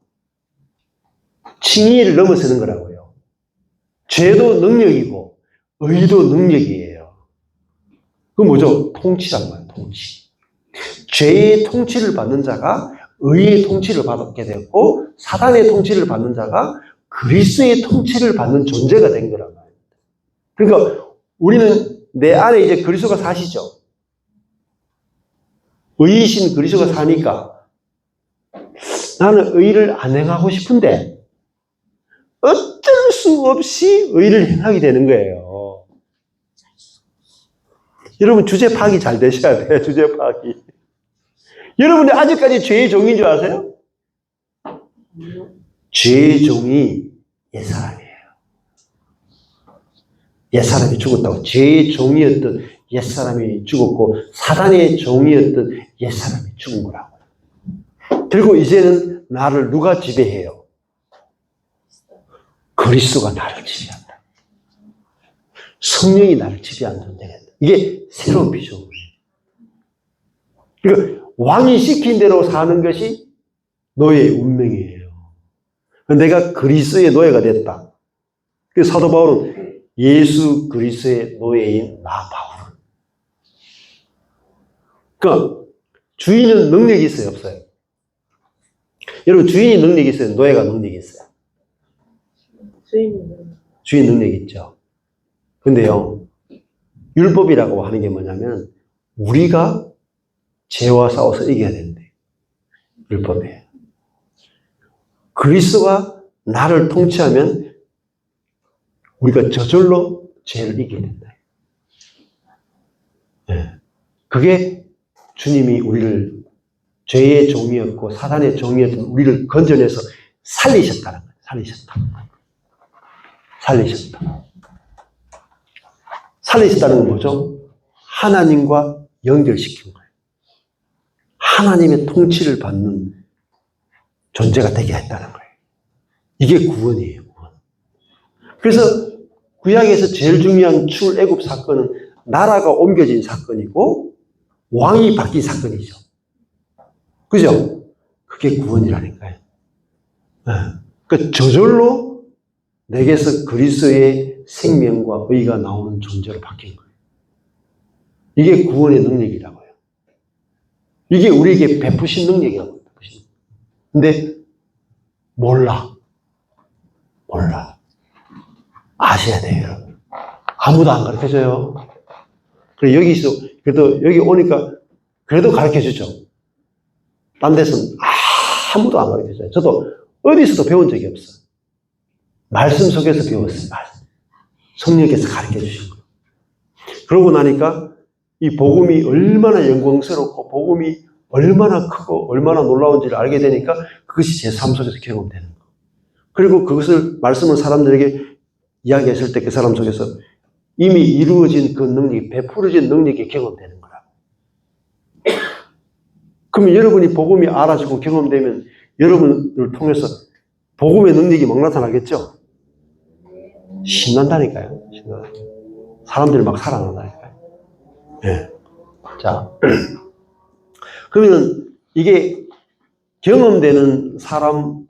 칭의를 넘어서는 거라고요. 죄도 능력이고 의도 능력이에요. 그 뭐죠? 통치란 말이에요. 통치. 죄의 통치를 받는 자가 의의 통치를 받게 되었고 사단의 통치를 받는 자가 그리스도의 통치를 받는 존재가 된 거란 말이에요. 그러니까 우리는 내 안에 이제 그리스도가 사시죠. 의이신 그리스도가 사니까 나는 의를 안 행하고 싶은데 어쩔 수 없이 의를 행하게 되는 거예요. 여러분 주제 파악이 잘 되셔야 돼요. 주제 파악이. 여러분이 아직까지 죄의 종인 줄 아세요? 죄의 종이 옛사람이에요. 옛사람이 죽었다고. 죄의 종이었던 옛사람이 죽었고 사단의 종이었던 옛사람이 죽은 거라고요. 그리고 이제는 나를 누가 지배해요? 그리스도가 나를 지배한다. 성령이 나를 지배하는 존재가 된다. 이게 새로운 비전이에요. 그러니까 왕이 시킨 대로 사는 것이 노예의 운명이에요. 내가 그리스도의 노예가 됐다. 그래서 사도 바울은 예수 그리스도의 노예인 나 바울은. 그러니까 주인은 능력이 있어요, 없어요? 여러분 주인이 능력이 있어요, 노예가 능력이 있어요? 주인 능력이 있죠. 근데요, 율법이라고 하는 게 뭐냐면 우리가 죄와 싸워서 이겨야 되는데 율법이에요. 그리스도가 나를 통치하면 우리가 저절로 죄를 이겨야 된다. 네. 그게 주님이 우리를 죄의 종이었고 사단의 종이었던 우리를 건져내서 살리셨다는 거예요. 살리셨다. 살리셨다는 건 뭐죠? 하나님과 연결시킨 거예요. 하나님의 통치를 받는 존재가 되게 했다는 거예요. 이게 구원이에요. 구원. 그래서 구약에서 제일 중요한 출애굽 사건은 나라가 옮겨진 사건이고 왕이 바뀐 사건이죠. 그죠? 그게 구원이라는 거예요. 그 저절로 내게서 그리스도의 생명과 의가 나오는 존재로 바뀐 거예요. 이게 구원의 능력이라고요. 이게 우리에게 베푸신 능력이라고요. 근데 몰라. 아셔야 돼요, 여러분. 아무도 안 가르쳐줘요. 그래 그래도 여기 오니까 그래도 가르쳐주죠. 딴 데서는 아무도 안 가르쳐줘요. 저도 어디서도 배운 적이 없어요. 말씀 속에서 배웠어요. 성령께서 가르쳐 주신 거예요. 그러고 나니까 이 복음이 얼마나 영광스럽고 복음이 얼마나 크고 얼마나 놀라운지를 알게 되니까 그것이 제 삶 속에서 경험되는 거예요. 그리고 그것을 말씀을 사람들에게 이야기했을 때 그 사람 속에서 이미 이루어진 그 능력이 베풀어진 능력이 경험되는 거라고. 그러면 여러분이 복음이 알아지고 경험되면 여러분을 통해서 복음의 능력이 막 나타나겠죠? 신난다니까요. 사람들이 막 살아난다니까요. 네. 자, 그러면 이게 경험되는 사람,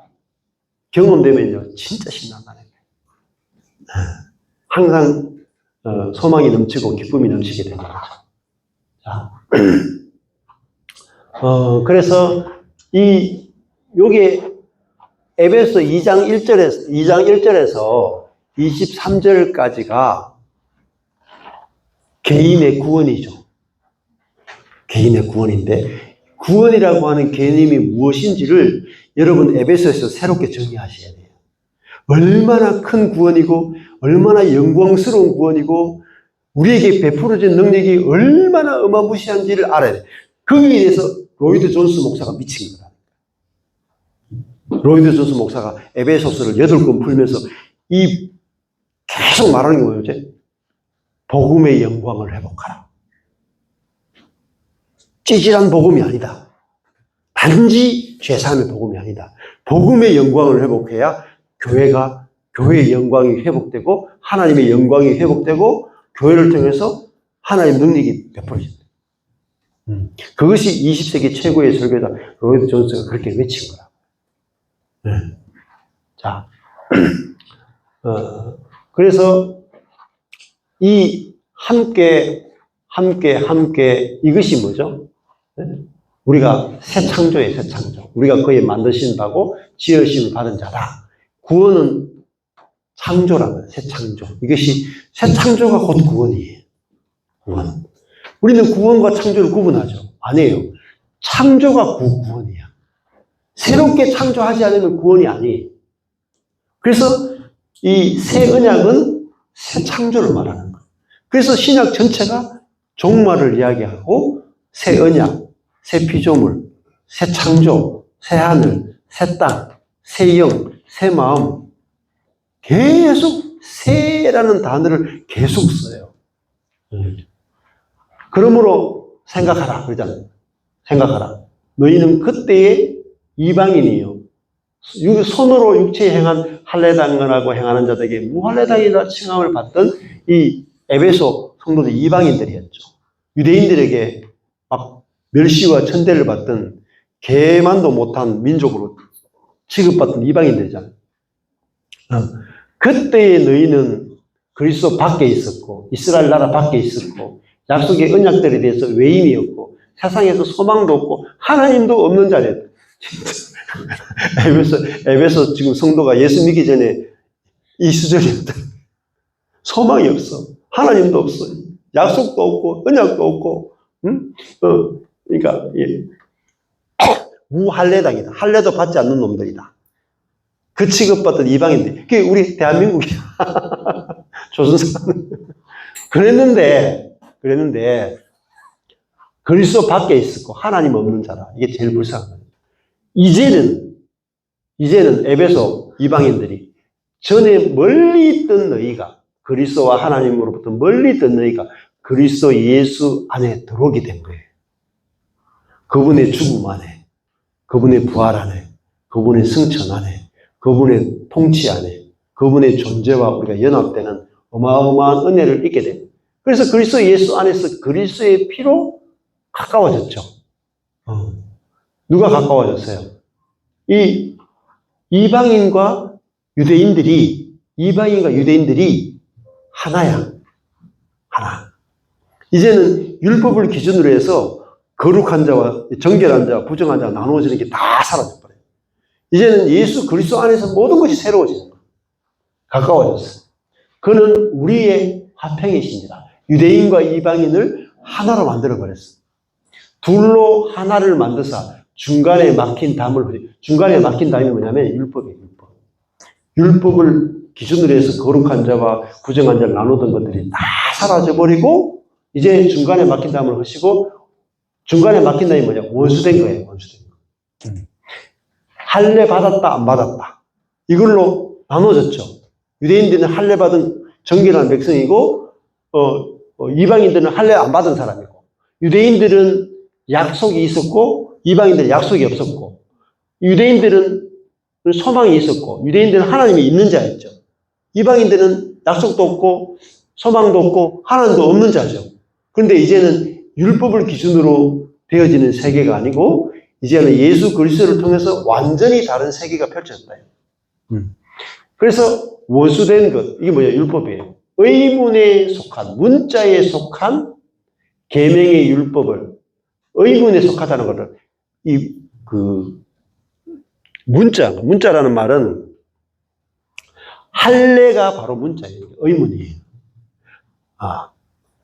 경험되면요, 진짜 신난다는 거예요. 항상 소망이 넘치고 기쁨이 넘치게 되는 거죠. 자, 그래서 요게 에베소 2장 1절에서 23절까지가 개인의 구원이죠. 개인의 구원인데 구원이라고 하는 개념이 무엇인지를 여러분 에베소에서 새롭게 정리하셔야 돼요. 얼마나 큰 구원이고 얼마나 영광스러운 구원이고 우리에게 베풀어진 능력이 얼마나 어마무시한지를 알아야 돼요. 거기에 대해서 로이드 존스 목사가 미친 거다. 로이드 존스 목사가 에베소서를 8권 풀면서 계속 말하는 게 뭐였지? 복음의 영광을 회복하라. 찌질한 복음이 아니다. 단지 죄사함의 복음이 아니다. 복음의 영광을 회복해야 교회의 영광이 회복되고 하나님의 영광이 회복되고 교회를 통해서 하나님의 능력이 베풀어진다. 그것이 20세기 최고의 설교자 로이드 존스가 그렇게 외친 거라. 네. 자, 그래서 이 함께 이것이 뭐죠? 네? 우리가 새 창조예요, 새 창조. 우리가 그에 만드신 바고 지으심을 받은 자다. 구원은 창조라는 새 창조. 이것이 새 창조가 곧 구원이에요. 구원. 우리는 구원과 창조를 구분하죠. 아니에요. 창조가 구원이야. 새롭게 창조하지 않으면 구원이 아니에요. 그래서 이 새 언약은 새 창조를 말하는 거예요. 그래서 신약 전체가 종말을 이야기하고 새 언약, 새 피조물, 새 창조, 새 하늘, 새 땅, 새 영, 새 마음, 계속 새라는 단어를 계속 써요. 그러므로 생각하라 그러잖아요. 생각하라. 너희는 그때의 이방인이요. 손으로 육체에 행한 할례당하고 행하는 자들에게 무할례당이라 칭함을 받던 이 에베소 성도들 이방인들이었죠. 유대인들에게 막 멸시와 천대를 받던 개만도 못한 민족으로 취급받던 이방인들이잖아요. 그때의 너희는 그리스도 밖에 있었고 이스라엘 나라 밖에 있었고 약속의 언약들에 대해서 외인이었고 세상에서 소망도 없고 하나님도 없는 자리였다. 에베소 지금 성도가 예수 믿기 전에 이 수준이었다. 소망이 없어. 하나님도 없어. 약속도 없고 언약도 없고 그러니까 무할례당이다. 할례도 받지 않는 놈들이다. 그 취급받던 이방인들. 그게 우리 대한민국이야. 조선사는. 그랬는데 그리스도 밖에 있었고 하나님 없는 자라. 이게 제일 불쌍한 거예요. 이제는 에베소 이방인들이 전에 멀리 있던 너희가 그리스도와 하나님으로부터 멀리 있던 너희가 그리스도 예수 안에 들어오게 된 거예요. 그분의 죽음 안에, 그분의 부활 안에, 그분의 승천 안에, 그분의 통치 안에, 그분의 존재와 우리가 연합되는 어마어마한 은혜를 잊게 됩니다. 그래서 그리스도 예수 안에서 그리스도의 피로 가까워졌죠. 누가 가까워졌어요? 이 이방인과 유대인들이 하나야. 하나. 이제는 율법을 기준으로 해서 거룩한 자와 정결한 자와 부정한 자가 나누어지는 게 다 사라져버려요. 이제는 예수 그리스도 안에서 모든 것이 새로워지는 거예요. 가까워졌어요. 그는 우리의 화평이십니다. 유대인과 이방인을 하나로 만들어버렸어요. 둘로 하나를 만드사 중간에 막힌 담이 뭐냐면 율법이에요. 율법을 기준으로 해서 거룩한 자와 부정한 자를 나누던 것들이 다 사라져버리고 이제 중간에 막힌 담을 하시고 중간에 막힌 담이 뭐냐? 원수된 거예요. 원수된 거. 할례 받았다 안 받았다. 이걸로 나눠졌죠. 유대인들은 할례 받은 정결한 백성이고 이방인들은 할례 안 받은 사람이고 유대인들은 약속이 있었고 이방인들은 약속이 없었고 유대인들은 소망이 있었고 유대인들은 하나님이 있는 자였죠. 이방인들은 약속도 없고 소망도 없고 하나님도 없는 자죠. 그런데 이제는 율법을 기준으로 되어지는 세계가 아니고 이제는 예수 그리스도를 통해서 완전히 다른 세계가 펼쳐졌다. 그래서 원수된 것, 이게 뭐냐? 율법이에요. 의문에 속한, 문자에 속한 계명의 율법을 의문에 속하다는 것을 문자라는 말은 할례가 바로 문자예요. 의문이에요.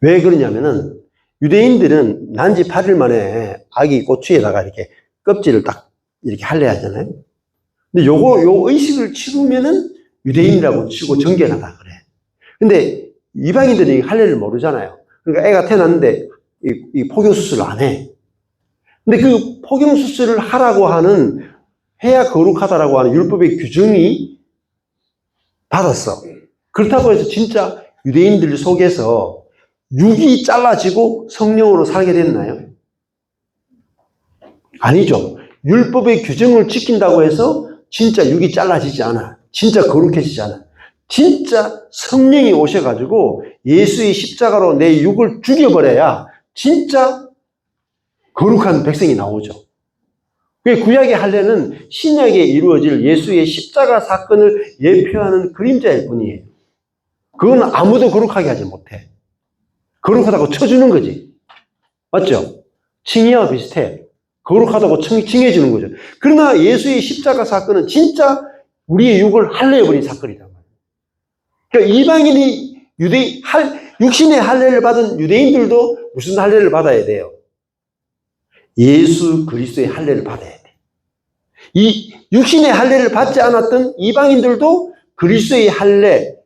왜 그러냐면은 유대인들은 난지 8일 만에 아기 꼬추에다가 이렇게 껍질을 딱 이렇게 할례하잖아요. 근데 요 의식을 치르면은 유대인이라고 치고 정결하다 그래. 근데 이방인들이 할례를 모르잖아요. 그러니까 애가 태어났는데 이 포경수술을 안 해. 근데 그 포경수술을 하라고 하는 해야 거룩하다라고 하는 율법의 규정이 받았어. 그렇다고 해서 진짜 유대인들 속에서 육이 잘라지고 성령으로 살게 됐나요? 아니죠. 율법의 규정을 지킨다고 해서 진짜 육이 잘라지지 않아. 진짜 거룩해지지 않아. 진짜 성령이 오셔가지고 예수의 십자가로 내 육을 죽여버려야 진짜 거룩한 백성이 나오죠. 그 구약의 할례는 신약에 이루어질 예수의 십자가 사건을 예표하는 그림자일 뿐이에요. 그건 아무도 거룩하게 하지 못해. 거룩하다고 쳐주는 거지. 맞죠? 칭의와 비슷해. 거룩하다고 칭해주는 거죠. 그러나 예수의 십자가 사건은 진짜 우리의 육을 할례해버린 사건이란 말이에요. 그러니까 이방인이 육신의 할례를 받은 유대인들도 무슨 할례를 받아야 돼요? 예수 그리스도의 할례를 받아야 돼. 이 육신의 할례를 받지 않았던 이방인들도 그리스도의 할례,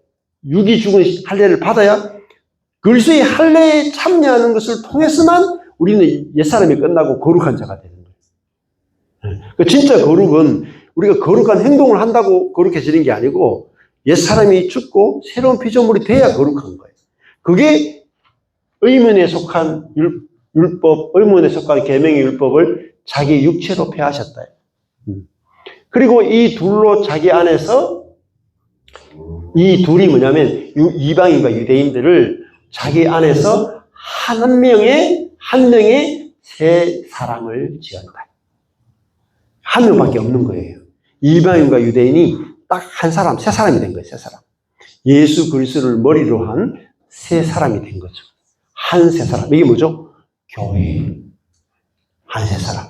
육이 죽은 할례를 받아야 그리스도의 할례에 참여하는 것을 통해서만 우리는 옛사람이 끝나고 거룩한 자가 되는 거예요. 진짜 거룩은 우리가 거룩한 행동을 한다고 거룩해지는 게 아니고 옛사람이 죽고 새로운 피조물이 돼야 거룩한 거예요. 그게 의문에 속한 율법, 의문에 속한 계명의 율법을 자기 육체로 폐하셨다. 그리고 이 둘로 자기 안에서 이 둘이 뭐냐면 이방인과 유대인들을 자기 안에서 한 명의 새 사람을 지었다. 한 명밖에 없는 거예요. 이방인과 유대인이 딱 한 사람, 새 사람이 된 거예요. 새 사람. 예수 그리스도를 머리로 한 새 사람이 된 거죠. 한 새 사람. 이게 뭐죠? 교회. 한 새 사람.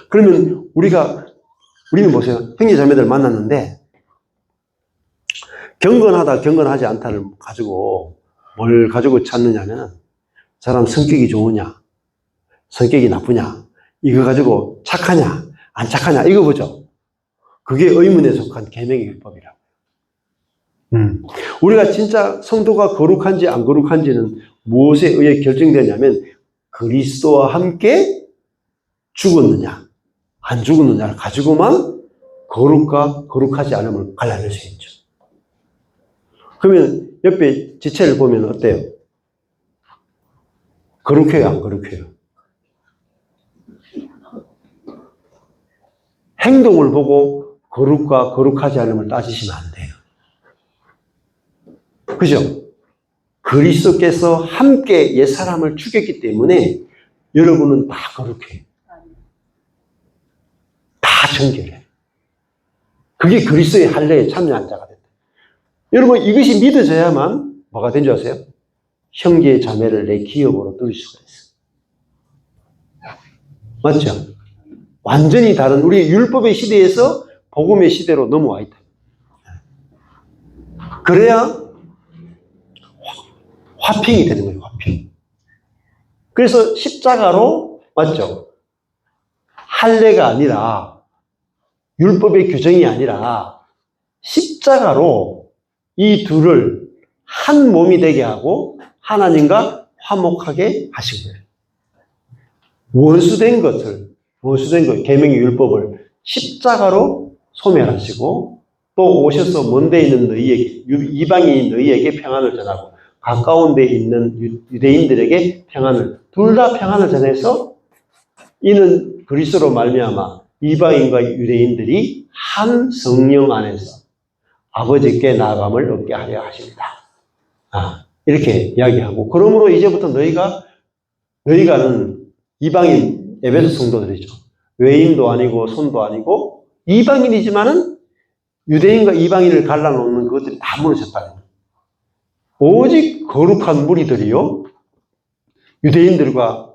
그러면 우리는 보세요. 형제자매들 만났는데 경건하다, 경건하지 않다를 가지고 뭘 가지고 찾느냐면 사람 성격이 좋으냐, 성격이 나쁘냐, 이거 가지고 착하냐, 안 착하냐, 이거 보죠. 그게 의문에 속한 계명의 율법이라고. 우리가 진짜 성도가 거룩한지 안 거룩한지는 무엇에 의해 결정되냐면 그리스도와 함께 죽었느냐, 안 죽었느냐를 가지고만 거룩과 거룩하지 않음을 갈라낼 수 있죠. 그러면 옆에 지체를 보면 어때요? 거룩해요, 안 거룩해요? 행동을 보고 거룩과 거룩하지 않음을 따지시면 안 돼요. 그죠? 그리스도께서 함께 옛사람을 죽였기 때문에 여러분은 다 거룩해요. 다 정결해. 그게 그리스도의 할례에 참여한 자가 된다. 여러분 이것이 믿어져야만 뭐가 된 줄 아세요? 형제 자매를 내 기업으로 누릴 수가 있어요. 맞죠? 완전히 다른 우리 율법의 시대에서 복음의 시대로 넘어와 있다. 그래야 화평이 되는 거예요. 화평. 그래서 십자가로 맞죠? 할례가 아니라 율법의 규정이 아니라 십자가로 이 둘을 한 몸이 되게 하고 하나님과 화목하게 하신 거예요. 원수된 것, 계명의 율법을 십자가로 소멸하시고 또 오셔서 먼데 있는 너희에게, 이방인인 너희에게 평안을 전하고 가까운 데 있는 유대인들에게 둘 다 평안을 전해서 이는 그리스도로 말미암아 이방인과 유대인들이 한 성령 안에서 아버지께 나아감을 얻게 하려 하십니다. 이렇게 이야기하고 그러므로 이제부터 너희가는 이방인 에베소 성도들이죠. 외인도 아니고 손도 아니고 이방인이지만은 유대인과 이방인을 갈라놓는 그것들이 다 무너졌다. 오직 거룩한 무리들이요. 유대인들과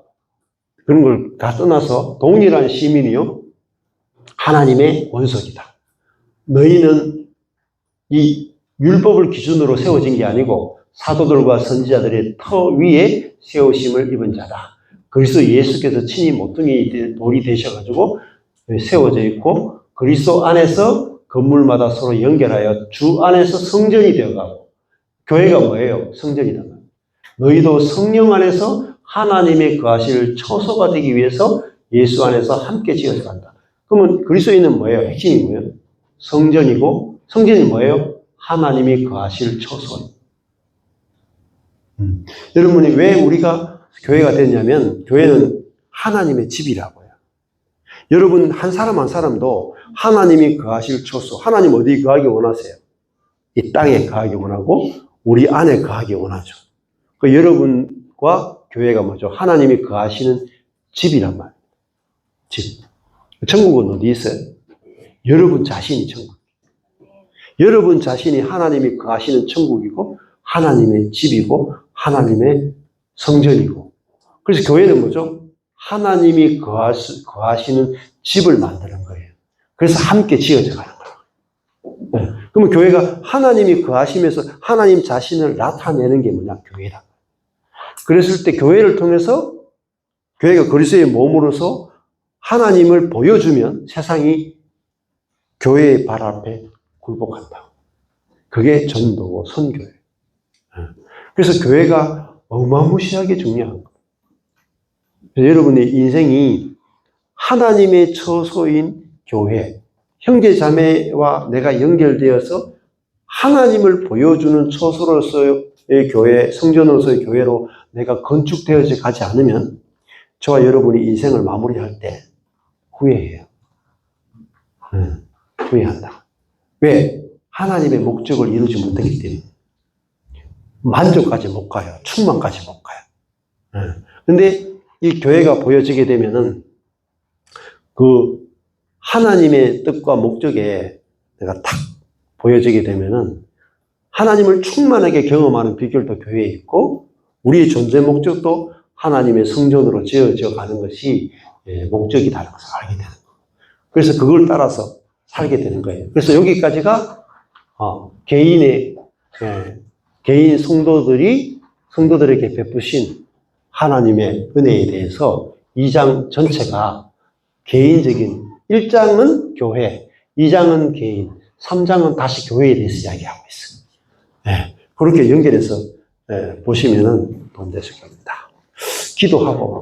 그런 걸 다 떠나서 동일한 시민이요. 하나님의 원석이다. 너희는 이 율법을 기준으로 세워진 게 아니고 사도들과 선지자들의 터 위에 세우심을 입은 자다. 그리스도 예수께서 친히 모퉁이 돌이 되셔가지고 세워져 있고 그리스도 안에서 건물마다 서로 연결하여 주 안에서 성전이 되어가고 교회가 뭐예요? 성전이다. 너희도 성령 안에서 하나님의 거하실 처소가 되기 위해서 예수 안에서 함께 지어져 간다. 그러면 그리스도인은 뭐예요? 핵심이 뭐예요? 성전이고 성전이 뭐예요? 하나님이 거하실 처소. 여러분이 왜 우리가 교회가 됐냐면 교회는 하나님의 집이라고요. 여러분 한 사람 한 사람도 하나님이 거하실 처소. 하나님 어디 거하기 원하세요? 이 땅에 거하기 원하고 우리 안에 거하기 원하죠. 그 여러분과 교회가 뭐죠? 하나님이 거하시는 집이란 말이에요. 집. 천국은 어디 있어요? 여러분 자신이 천국. 여러분 자신이 하나님이 거하시는 천국이고 하나님의 집이고 하나님의 성전이고. 그래서 교회는 뭐죠? 하나님이 거하시는 집을 만드는 거예요. 그래서 함께 지어져 가는 거예요. 네. 그러면 교회가 하나님이 거하시면서 하나님 자신을 나타내는 게 뭐냐? 교회다. 그랬을 때 교회를 통해서 교회가 그리스도의 몸으로서 하나님을 보여주면 세상이 교회의 발 앞에 굴복한다. 그게 전도고 선교예요. 그래서 교회가 어마무시하게 중요한 거예요. 여러분의 인생이 하나님의 처소인 교회, 형제 자매와 내가 연결되어서 하나님을 보여주는 처소로서의 교회, 성전으로서의 교회로 내가 건축되어져 가지 않으면 저와 여러분이 인생을 마무리할 때 후회해요. 후회한다. 왜? 하나님의 목적을 이루지 못했기 때문에. 만족까지 못 가요. 충만까지 못 가요. 근데 이 교회가 보여지게 되면은 그 하나님의 뜻과 목적에 내가 탁 보여지게 되면은 하나님을 충만하게 경험하는 비결도 교회에 있고 우리의 존재 목적도 하나님의 성전으로 지어져 가는 것이 목적이라는 것을 알게 되는 거예요. 그래서 그걸 따라서 살게 되는 거예요. 그래서 여기까지가 개인 성도들에게 베푸신 하나님의 은혜에 대해서 2장 전체가 개인적인 1장은 교회, 2장은 개인, 3장은 다시 교회에 대해서 이야기하고 있어요. 그렇게 연결해서 보시면 도움 되실 겁니다. 기도하고